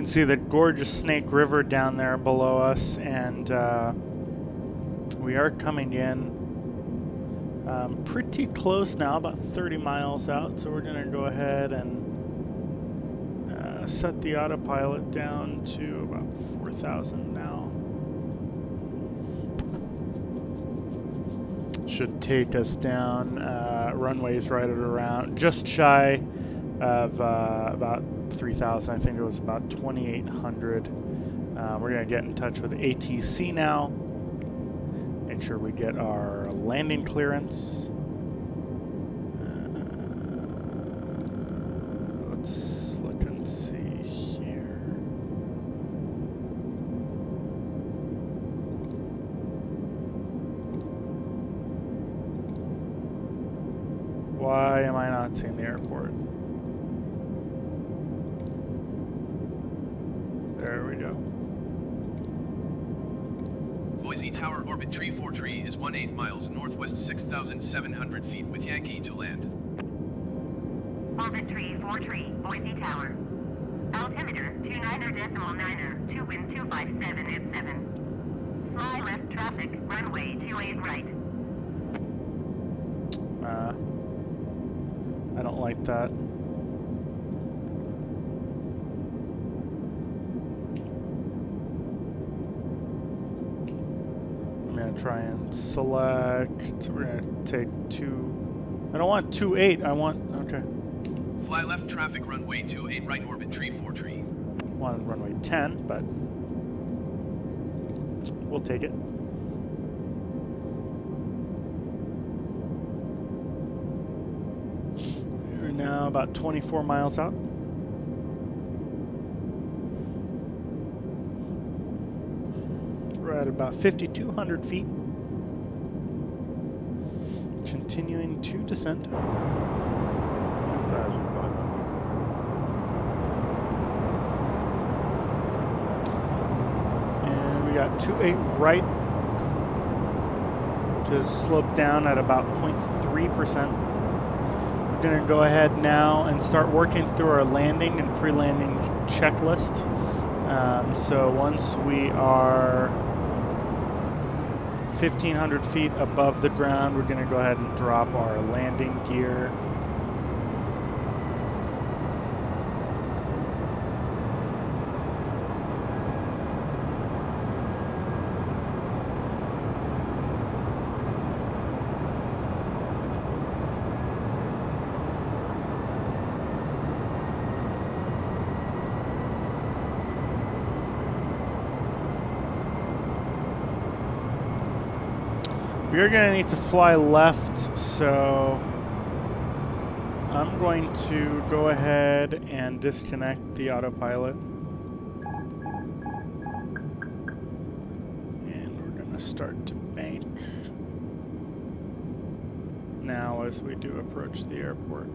see the gorgeous Snake River down there below us, and we are coming in pretty close now, about 30 miles out, so we're going to go ahead and set the autopilot down to about 4,000 now. Should take us down, runways right at around, just shy of about 3,000. I think it was about 2,800. We're going to get in touch with ATC now. Make sure we get our landing clearance. Let's look and see here. Why am I not seeing the airport? There we go. Boise Tower orbit tree 4 tree is 18 miles northwest 6,700 feet with Yankee to land. Orbit tree 4 tree, Boise Tower. Altimeter 29.9er, 2 wind 257 at 7. Fly left traffic, runway 28 right. I don't like that. I'm going to try and select. We're going to take 2. I don't want 28. I want. Okay. Fly left traffic runway 28 right orbit tree 4 tree. I wanted runway 10, but we'll take it. We're now about 24 miles out. We're at about 5,200 feet. Continuing to descend. And we got 28 right, which is sloped down at about 0.3%. We're going to go ahead now and start working through our landing and pre-landing checklist. So once we are 1,500 feet above the ground, we're going to go ahead and drop our landing gear. We're going to need to fly left, so I'm going to go ahead and disconnect the autopilot. And we're going to start to bank now as we do approach the airport.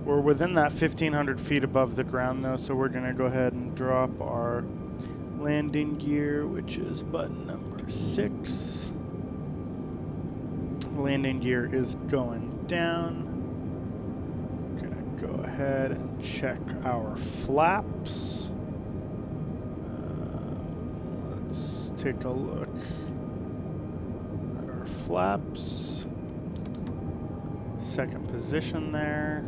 We're within that 1,500 feet above the ground though, so we're going to go ahead and drop our landing gear, which is button number 6. Landing gear is going down. Going to go ahead and check our flaps. Let's take a look at our flaps. Second position there.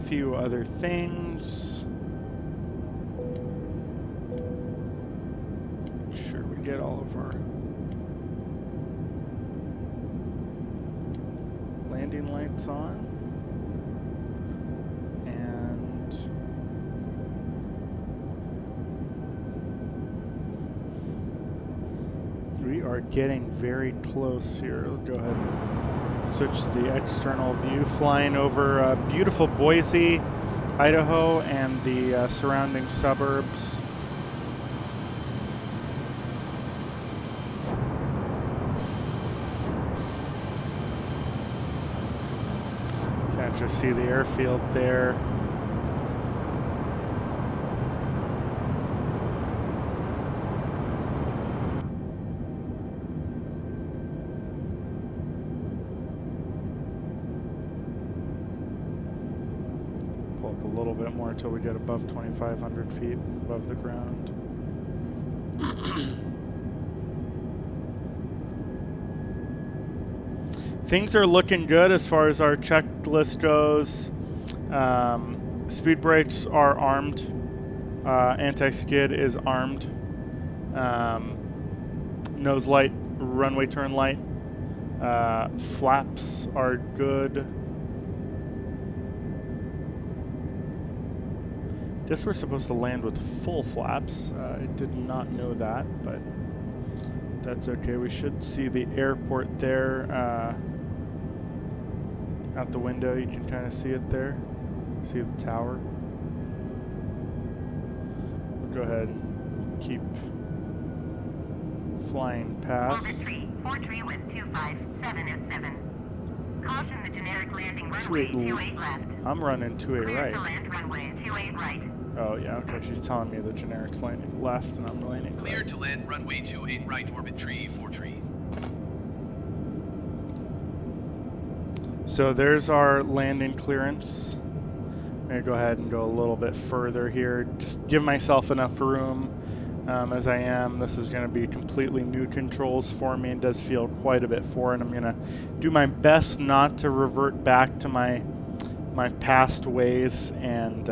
Few other things. Make sure we get all of our landing lights on. And we are getting very close here. We'll go ahead and switch to the external view, flying over beautiful Boise, Idaho, and the surrounding suburbs. kind of just see the airfield there. Pull up a little bit more until we get above 2,500 feet above the ground. Things are looking good as far as our checklist goes. Speed brakes are armed. Anti-skid is armed. Nose light, runway turn light. Flaps are good. Guess we're supposed to land with full flaps. I did not know that, but that's okay. We should see the airport there. Out the window, you can kind of see it there. See the tower. We'll go ahead and keep flying past. Orbit 343 with 257F7. Caution the generic landing runway 28 left. I'm running 28 Clear right. to land runway 28 right. Oh yeah, okay. She's telling me the generic's landing left, and I'm landing Clear right. to land runway 28 right, orbit 343. So there's our landing clearance. I'm gonna go ahead and go a little bit further here. Just give myself enough room as I am. This is gonna be completely new controls for me. It does feel quite a bit foreign. I'm gonna do my best not to revert back to my past ways and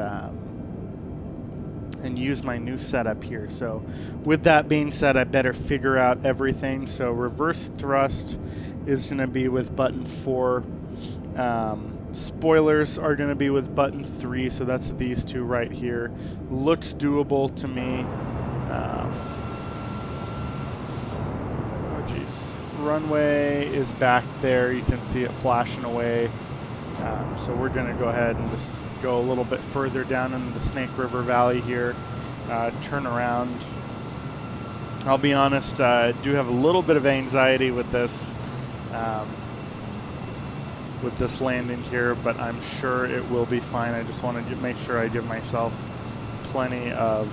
use my new setup here. So with that being said, I better figure out everything. So reverse thrust is gonna be with button 4. Spoilers are going to be with button 3, so that's these two right here. Looks doable to me. Oh geez. Runway is back there. You can see it flashing away. So we're going to go ahead and just go a little bit further down into the Snake River Valley here. Turn around. I'll be honest, I do have a little bit of anxiety with this. With this landing here, but I'm sure it will be fine. I just want to make sure I give myself plenty of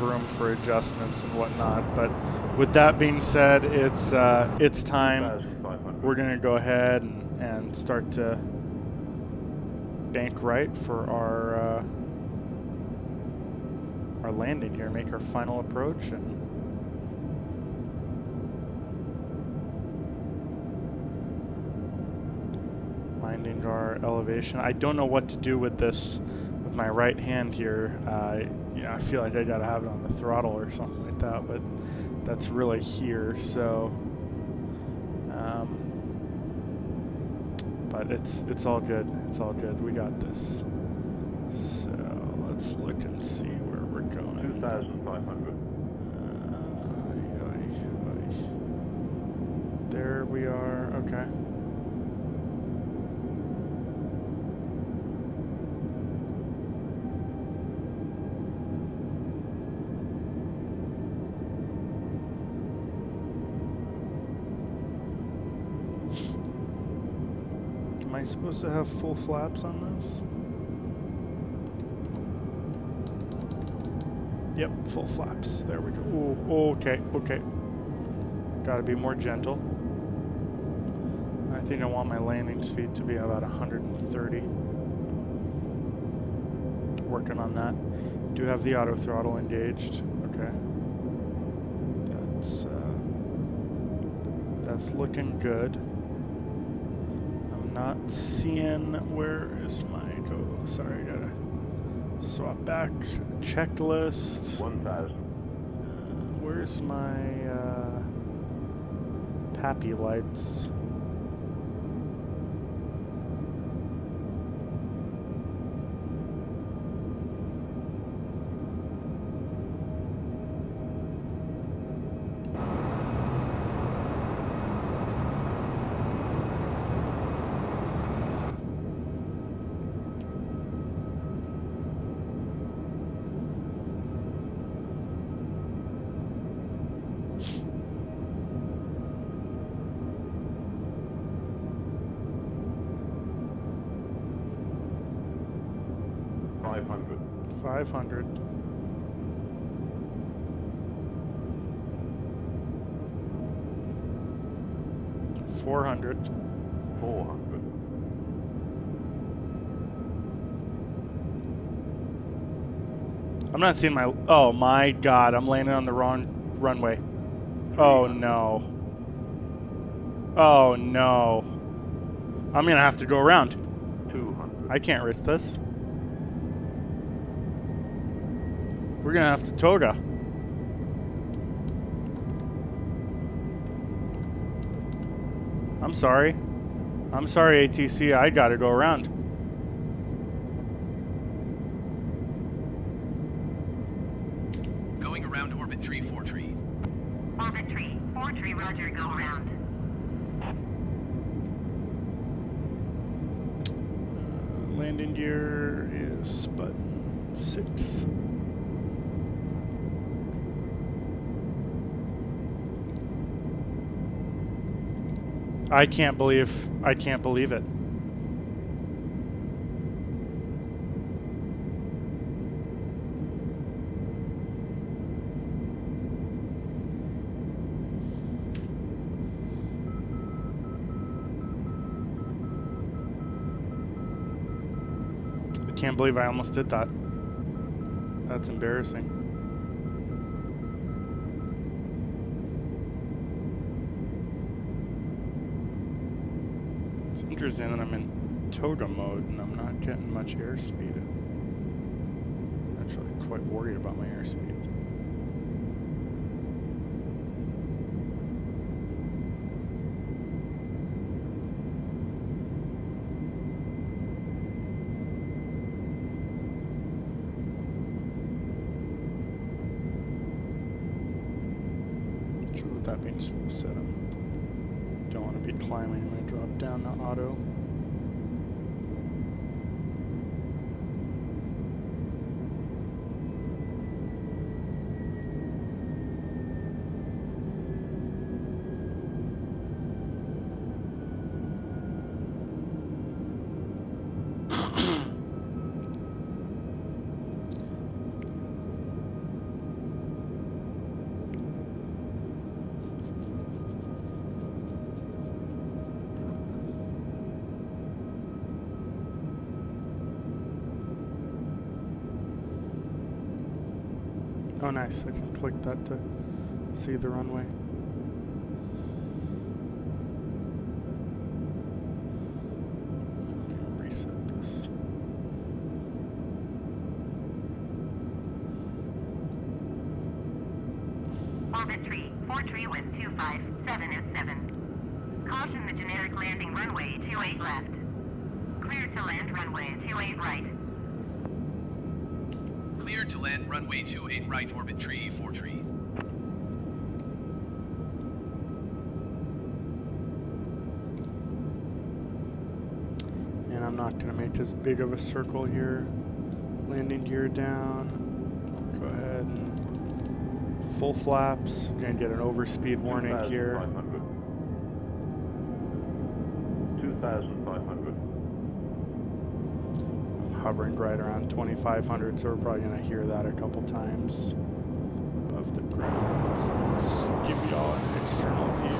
room for adjustments and whatnot. But with that being said, it's time. We're going to go ahead and start to bank right for our landing here, make our final approach, and finding our elevation. I don't know what to do with this with my right hand here. I feel like I gotta have it on the throttle or something like that, but that's really here. So, but it's all good. It's all good. We got this. So let's look and see where we're going. 2,500. There we are. Okay. Am I supposed to have full flaps on this? Yep, full flaps. There we go. Ooh, okay, okay. Gotta be more gentle. I think I want my landing speed to be about 130. Working on that. Do have the auto throttle engaged. Okay. That's looking good. I'm not seeing where is my sorry, I gotta swap back. Checklist. 1,000. Where's my PAPI lights? 500. 500. $400. 400. I'm not seeing my... Oh my god, I'm landing on the wrong runway. Oh no. Oh no. I'm gonna have to go around. 200. I can't risk this. We're gonna have to toga. I'm sorry. I'm sorry, ATC. I gotta go around. Going around orbit tree 4 tree. Orbit tree, 4 tree, roger, go around. Landing gear is button 6. I can't believe it. I can't believe I almost did that. That's embarrassing. It's interesting that I'm in toga mode and I'm not getting much airspeed. I'm actually quite worried about my airspeed. With that being said, I don't want to be climbing. I'm going to drop down to auto. Oh nice, I can click that to see the runway. Reset this. Orbit tree, 4 tree with 257 is 7. Caution the generic landing runway 28 left. Clear to land runway 28 right. Clear to land runway 28 right, orbit tree 4 tree. And I'm not going to make as big of a circle here. Landing gear down. Go ahead and full flaps. We're going to get an overspeed warning here. 2,500. Hovering right around 2,500, so we're probably going to hear that a couple times above the ground. Let's give y'all an external view.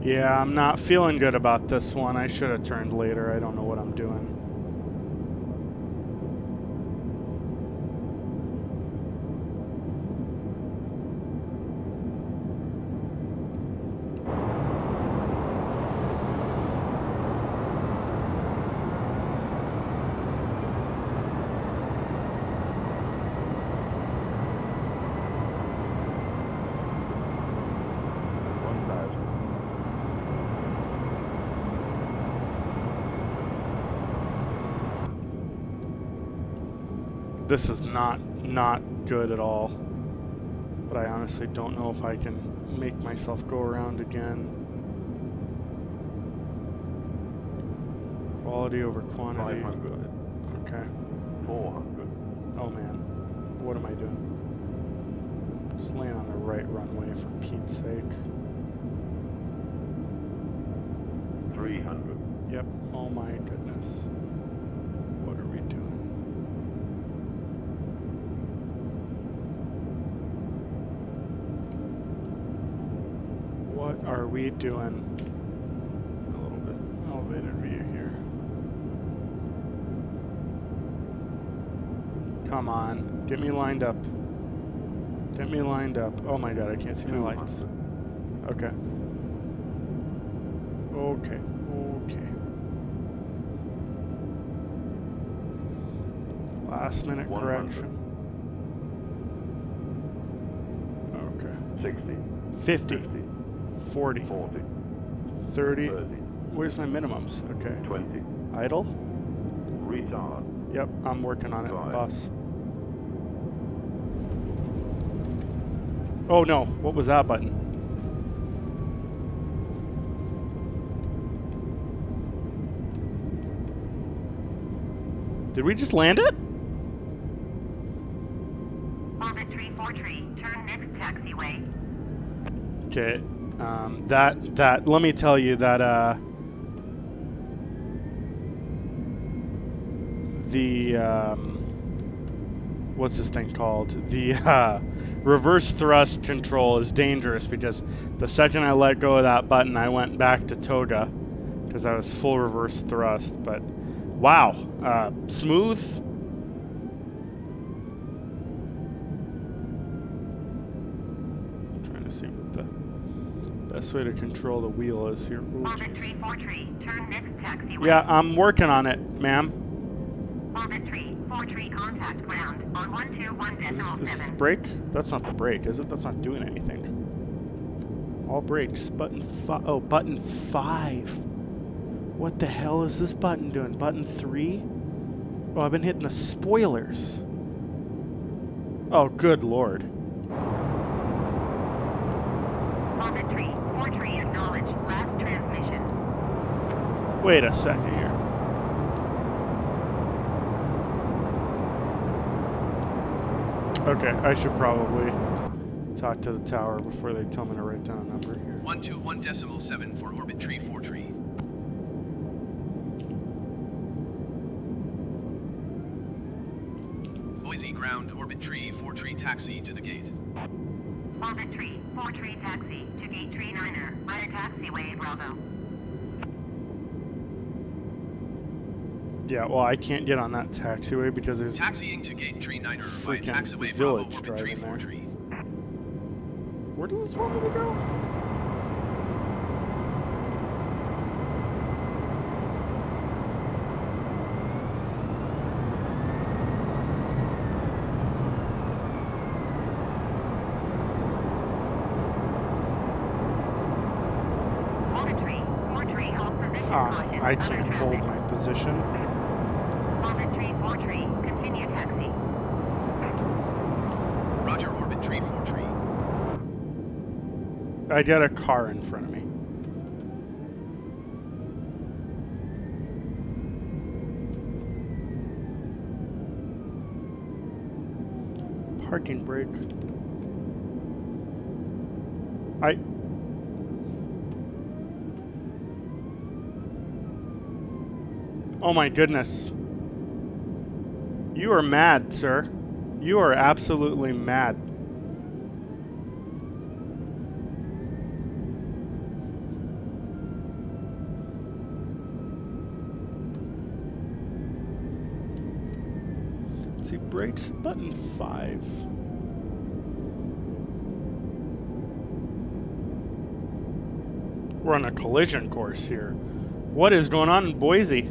Yeah, I'm not feeling good about this one. I should have turned later. I don't know what I'm doing. This is not good at all. But I honestly don't know if I can make myself go around again. Quality over quantity. 500. Okay. 400. Oh man. What am I doing? Just land on the right runway for Pete's sake. 300. Yep. Oh my goodness. What are we doing? What are we doing? A little bit elevated view here. Come on. Get me lined up. Get me lined up. Oh my god, I can't see my lights. 200. Okay. Okay. Okay. Last minute 100. correction. Okay. 60. 50. 50. 40. 40. 30. 30. Where's my minimums? Okay. 20. Idle? Retard. Yep, I'm working on it, 5. boss. Oh no, what was that button? Did we just land it? Orbit 343, turn next taxiway. Okay, let me tell you that, what's this thing called? The, reverse thrust control is dangerous because the second I let go of that button, I went back to Toga because I was full reverse thrust, but wow, smooth. Trying to see what the best way to control the wheel is here. Ooh, Orbit 343, turn next taxiway. yeah, I'm working on it, ma'am. Orbit 343, contact ground on 121.7. Is this the brake? That's not the brake, is it? That's not doing anything. All brakes. Button 5. Oh, button 5. What the hell is this button doing? Button 3? Oh, I've been hitting the spoilers. Oh, good lord. Orbit 343, acknowledge last transmission. Wait a second here. Okay, I should probably talk to the tower before they tell me to write down a number here. 121.7 for orbit 343. Boise ground, orbit 343 taxi to the gate. Orbit 343, taxi to gate 39er, right at taxiway Bravo. Yeah, well, I can't get on that taxiway because there's Taxiing to gate 39er via freaking taxiway Bravo, village orbit driving there. 343. Where does this want me to go? Orbit 343, hold position caution. I other can't hold traffic. my position. Orbit 343, continue taxi. Roger, orbit 343. I got a car in front of me. Parking brake. Oh my goodness. You are mad, sir. You are absolutely mad. Let's see, brakes, button 5. We're on a collision course here. What is going on in Boise?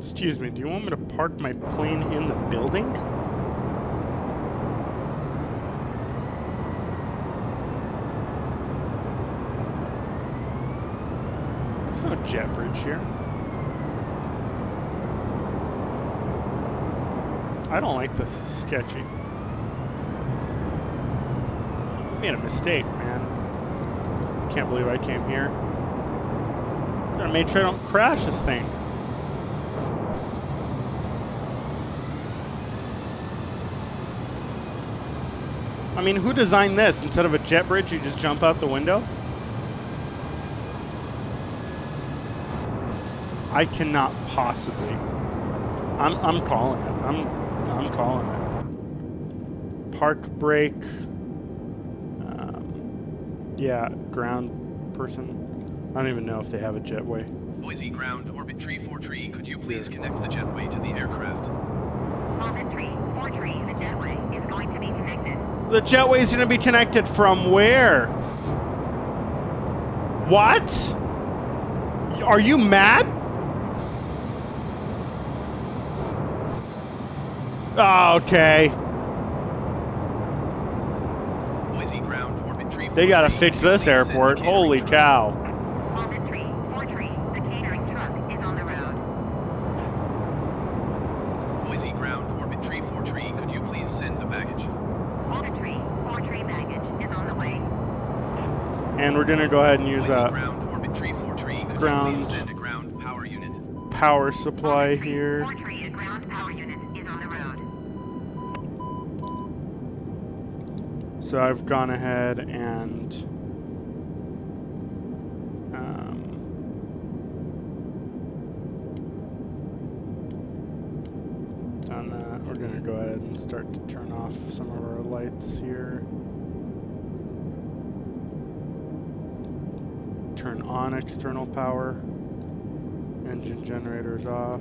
Excuse me, do you want me to park my plane in the building? There's no jet bridge here. I don't like this. It's sketchy. I made a mistake, man. Can't believe I came here. Gotta make sure I don't crash this thing. I mean, who designed this? Instead of a jet bridge, you just jump out the window? I cannot possibly. I'm calling it. I'm calling it. Park brake. Yeah, ground person. I don't even know if they have a jetway. Boise ground, orbit tree 4 tree. Could you please connect the jetway to the aircraft? Orbit tree 4 tree, the jetway is going to be connected. The jetway is going to be connected from where? What? Are you mad? Oh, okay. Boise ground, orbit tree 4 They got to tree. fix Could you this please send the airport. catering Holy truck? cow. Orbit tree 4 tree, the catering truck is on the road. Boise ground, orbit tree 4 tree. Could you please send the baggage? Orbit tree 4 tree baggage is on the way. And we're going to go ahead and use Boise a ground, orbit tree 4 tree. Could ground you please send a ground power unit? power supply Orbit tree here. 4 tree, a ground power unit is on the road. So I've gone ahead and done that. We're going to go ahead and start to turn off some of our lights here. Turn on external power. Engine generators off.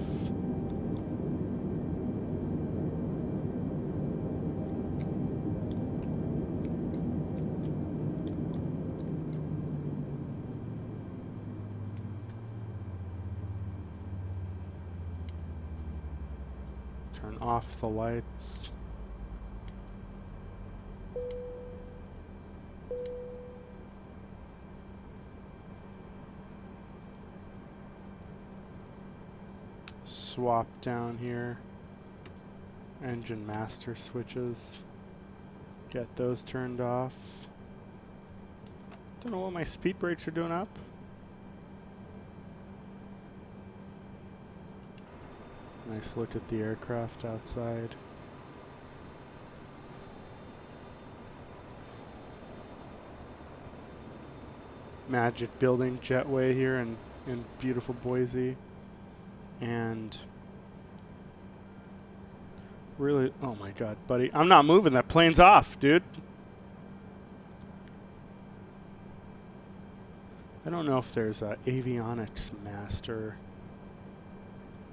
Turn off the lights. Swap down here. Engine master switches. Get those turned off. Don't know what my speed brakes are doing up. Nice look at the aircraft outside. Magic building jetway here in beautiful Boise. And really, oh my god, buddy. I'm not moving, that plane's off, dude. I don't know if there's a avionics master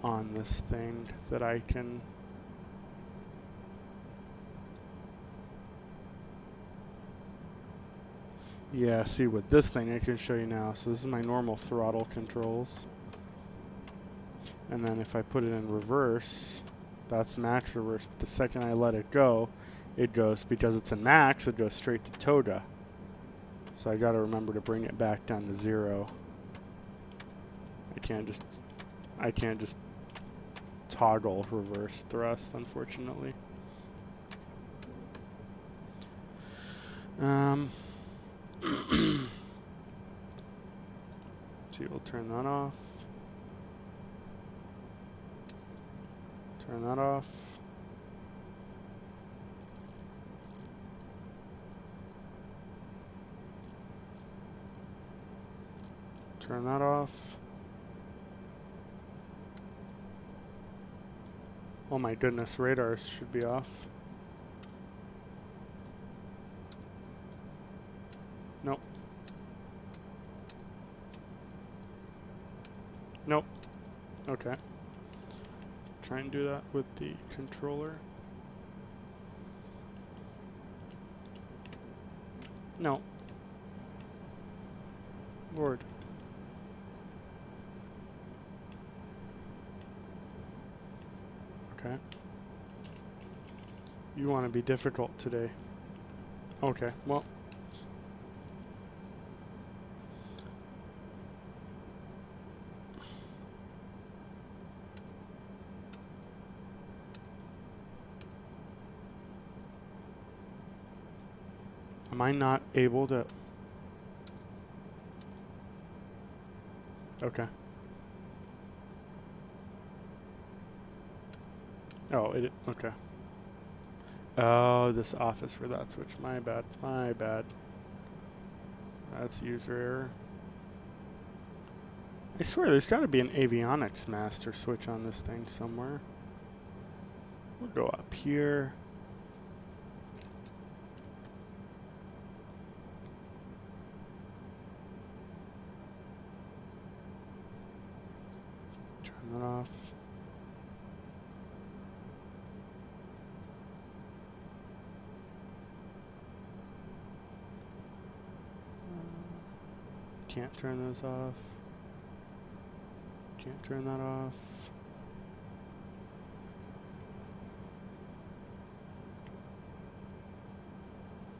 on this thing that I can yeah, see with this thing I can show you now. So this is my normal throttle controls. And then if I put it in reverse, that's max reverse. But the second I let it go, it goes, because it's in max, it goes straight to toga. So I gotta remember to bring it back down to 0. I can't just toggle reverse thrust, unfortunately. See, we'll turn that off. Turn that off. Turn that off. Oh my goodness, radars should be off. Nope. Nope. Okay. Try and do that with the controller. No. Lord. Okay. You want to be difficult today. Okay, well. Am I not able to? Okay. Oh, okay. Oh, this office for that switch. My bad. My bad. That's user error. I swear there's got to be an avionics master switch on this thing somewhere. We'll go up here. Turn that off. Can't turn those off. Can't turn that off.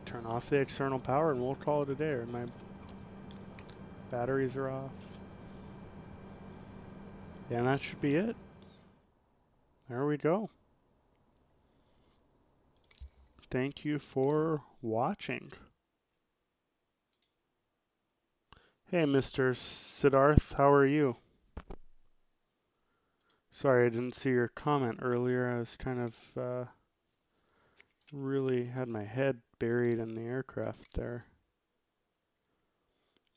Turn off the external power and we'll call it a day. Or my batteries are off. Yeah, and that should be it. There we go. Thank you for watching. Hey, Mr. Siddharth, how are you? Sorry, I didn't see your comment earlier. I was kind of really had my head buried in the aircraft there.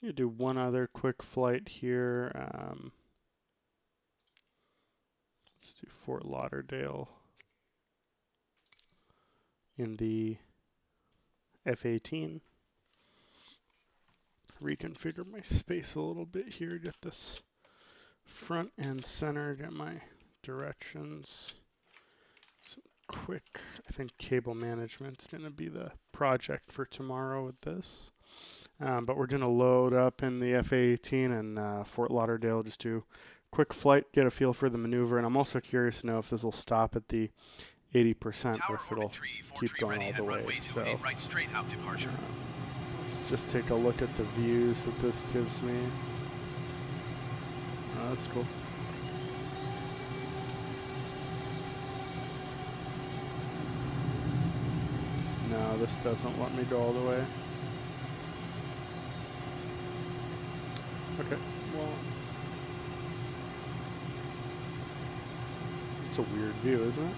You do one other quick flight here. Let's do Fort Lauderdale in the F-18. Reconfigure my space a little bit here. Get this front and center. Get my directions. Some quick, I think cable management's going to be the project for tomorrow with this. But we're going to load up in the F-18 and Fort Lauderdale. Just do quick flight, get a feel for the maneuver. And I'm also curious to know if this will stop at the 80% or if it'll keep going all the way. So right straight out departure. Let's just take a look at the views that this gives me. Oh, that's cool. No, this doesn't let me go all the way. Okay, well, it's a weird view, isn't it?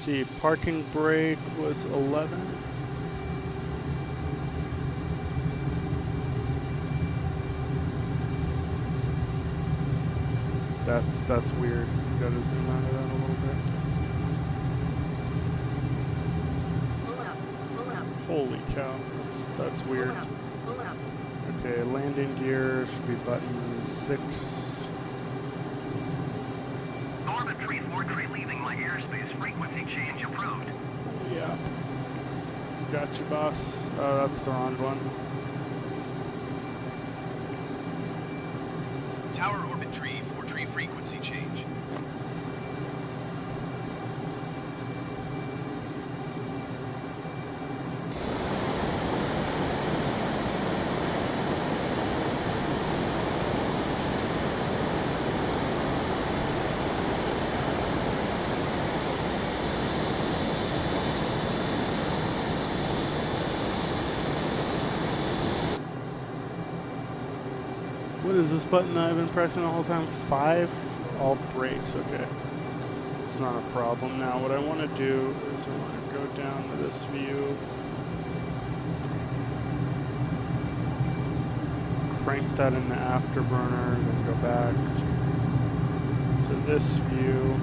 See, parking brake was 11. That's weird. Gotta zoom out of that a little bit. Holy cow, that's weird. Okay, landing gear should be button 6. Orbit 343 leaving my airspace. Frequency change approved. Yeah. Gotcha, boss. Oh, that's the wrong one. Tower orbit tree 43 frequency change. What is this button that I've been pressing the whole time? 5? All brakes, okay. It's not a problem. Now what I want to do is I want to go down to this view. Crank that in the afterburner, then go back to this view.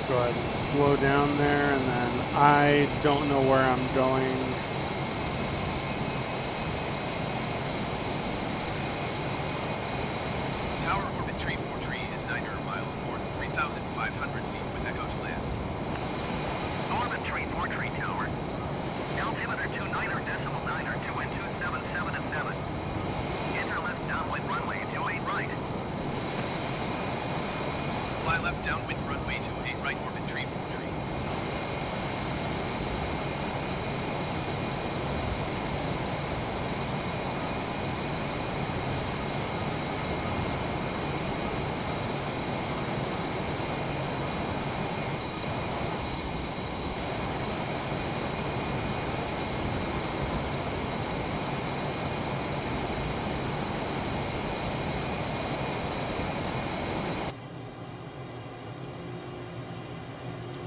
Go ahead and slow down there, and then I don't know where I'm going. Tower orbit tree 43 is 900 miles north, 3,500 feet with echo to land. Orbit tree 43 tower. Altimeter 29.9 or 2 and 277 and 7. Enter left downwind runway 28 right. Fly left downwind runway 28 right, orbit tree 43.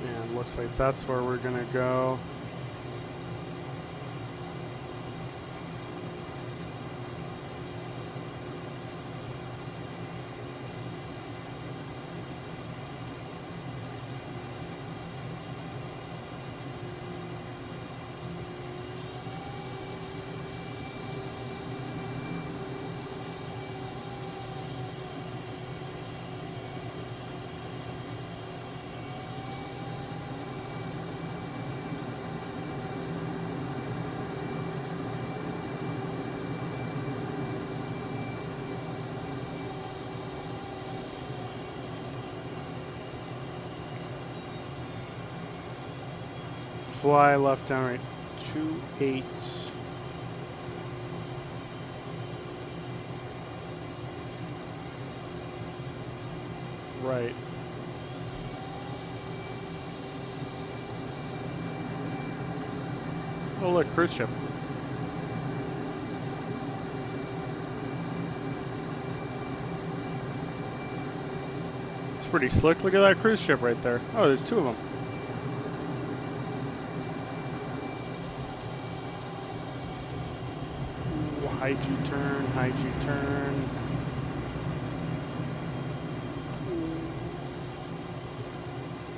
And looks like that's where we're gonna go. Fly left down right 28. Right. Oh look, cruise ship. It's pretty slick. Look at that cruise ship right there. Oh, there's two of them. High G turn, high G turn.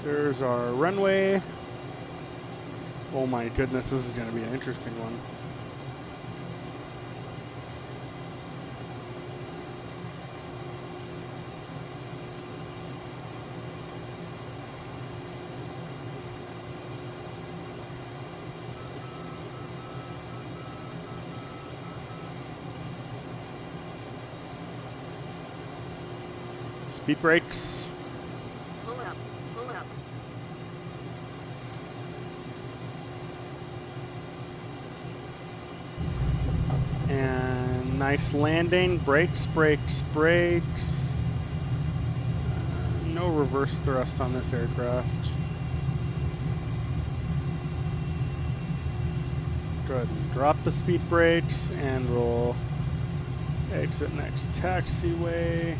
There's our runway. Oh my goodness, this is going to be an interesting one. Speed brakes. Pull up, pull up. And nice landing. Brakes, brakes, brakes. No reverse thrust on this aircraft. Go ahead and drop the speed brakes and we'll exit next taxiway.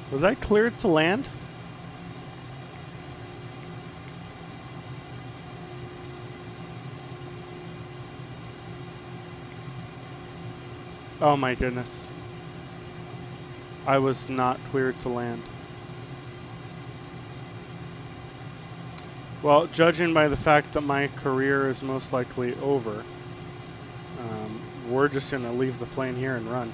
Was I cleared to land? Oh my goodness. I was not cleared to land. Well, judging by the fact that my career is most likely over, we're just going to leave the plane here and run.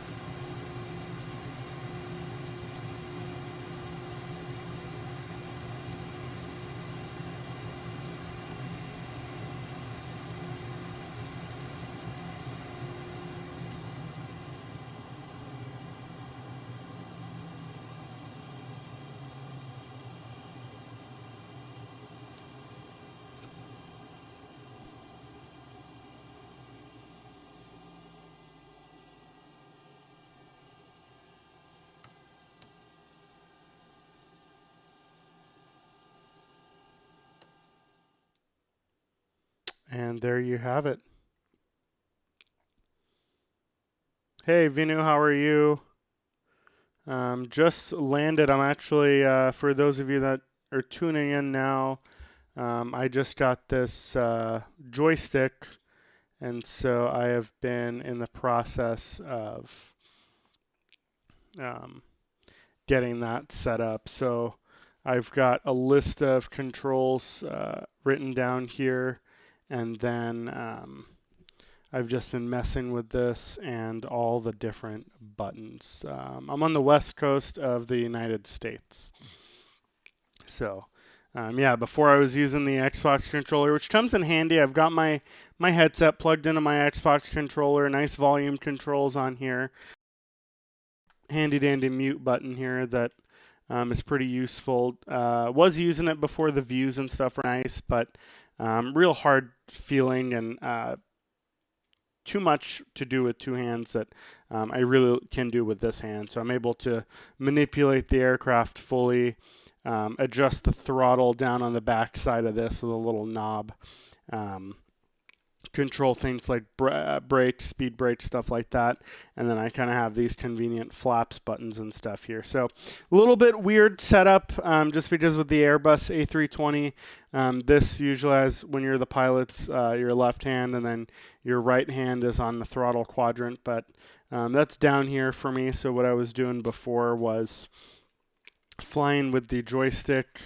And there you have it. Hey Vinu, how are you? Just landed. I'm actually, for those of you that are tuning in now, I just got this joystick, and so I have been in the process of getting that set up. So I've got a list of controls written down here, and then I've just been messing with this and all the different buttons. I'm on the west coast of the United States. So yeah, before I was using the Xbox controller, which comes in handy. I've got my headset plugged into my Xbox controller, nice volume controls on here. Handy dandy mute button here that is pretty useful. Was using it before. The views and stuff are nice, but real hard feeling and too much to do with two hands that I really can do with this hand. So I'm able to manipulate the aircraft fully, adjust the throttle down on the back side of this with a little knob, control things like brakes, speed brakes, stuff like that. And then I kind of have these convenient flaps buttons and stuff here. So a little bit weird setup, just because with the Airbus A320, this usually has, when you're the pilot's, your left hand, and then your right hand is on the throttle quadrant. But that's down here for me. So what I was doing before was flying with the joystick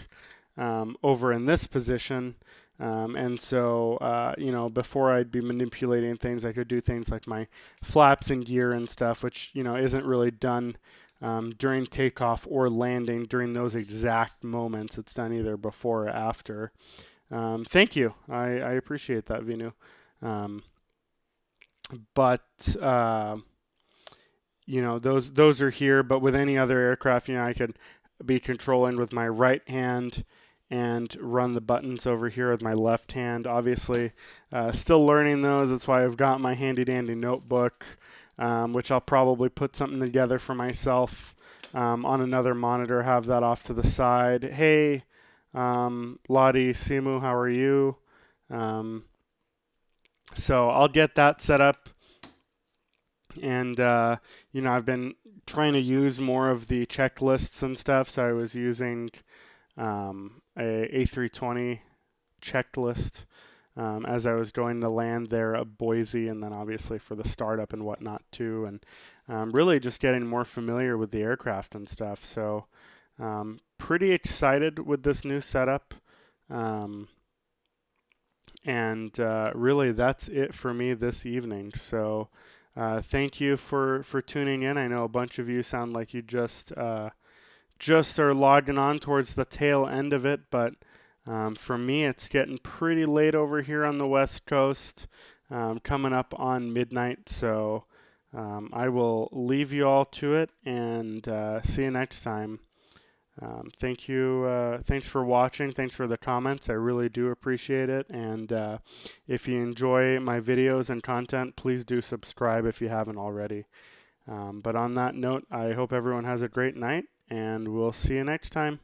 over in this position. And so, you know, before I'd be manipulating things, I could do things like my flaps and gear and stuff, which, you know, isn't really done during takeoff or landing during those exact moments. It's done either before or after. Thank you. I appreciate that, Vinu. You know, those are here, but with any other aircraft, you know, I could be controlling with my right hand and run the buttons over here with my left hand. Obviously, still learning those. That's why I've got my handy dandy notebook, which I'll probably put something together for myself on another monitor, have that off to the side. Hey, Lottie Simu, how are you? So I'll get that set up. And, you know, I've been trying to use more of the checklists and stuff. So I was using a A320 checklist as I was going to land there at Boise, and then obviously for the startup and whatnot too, and really just getting more familiar with the aircraft and stuff. So pretty excited with this new setup, and really that's it for me this evening. So thank you for tuning in. I know a bunch of you sound like you just are logging on towards the tail end of it, but for me, it's getting pretty late over here on the West Coast, coming up on midnight. So I will leave you all to it, and see you next time. Thank you. Thanks for watching. Thanks for the comments. I really do appreciate it. And if you enjoy my videos and content, please do subscribe if you haven't already. But on that note, I hope everyone has a great night, and we'll see you next time.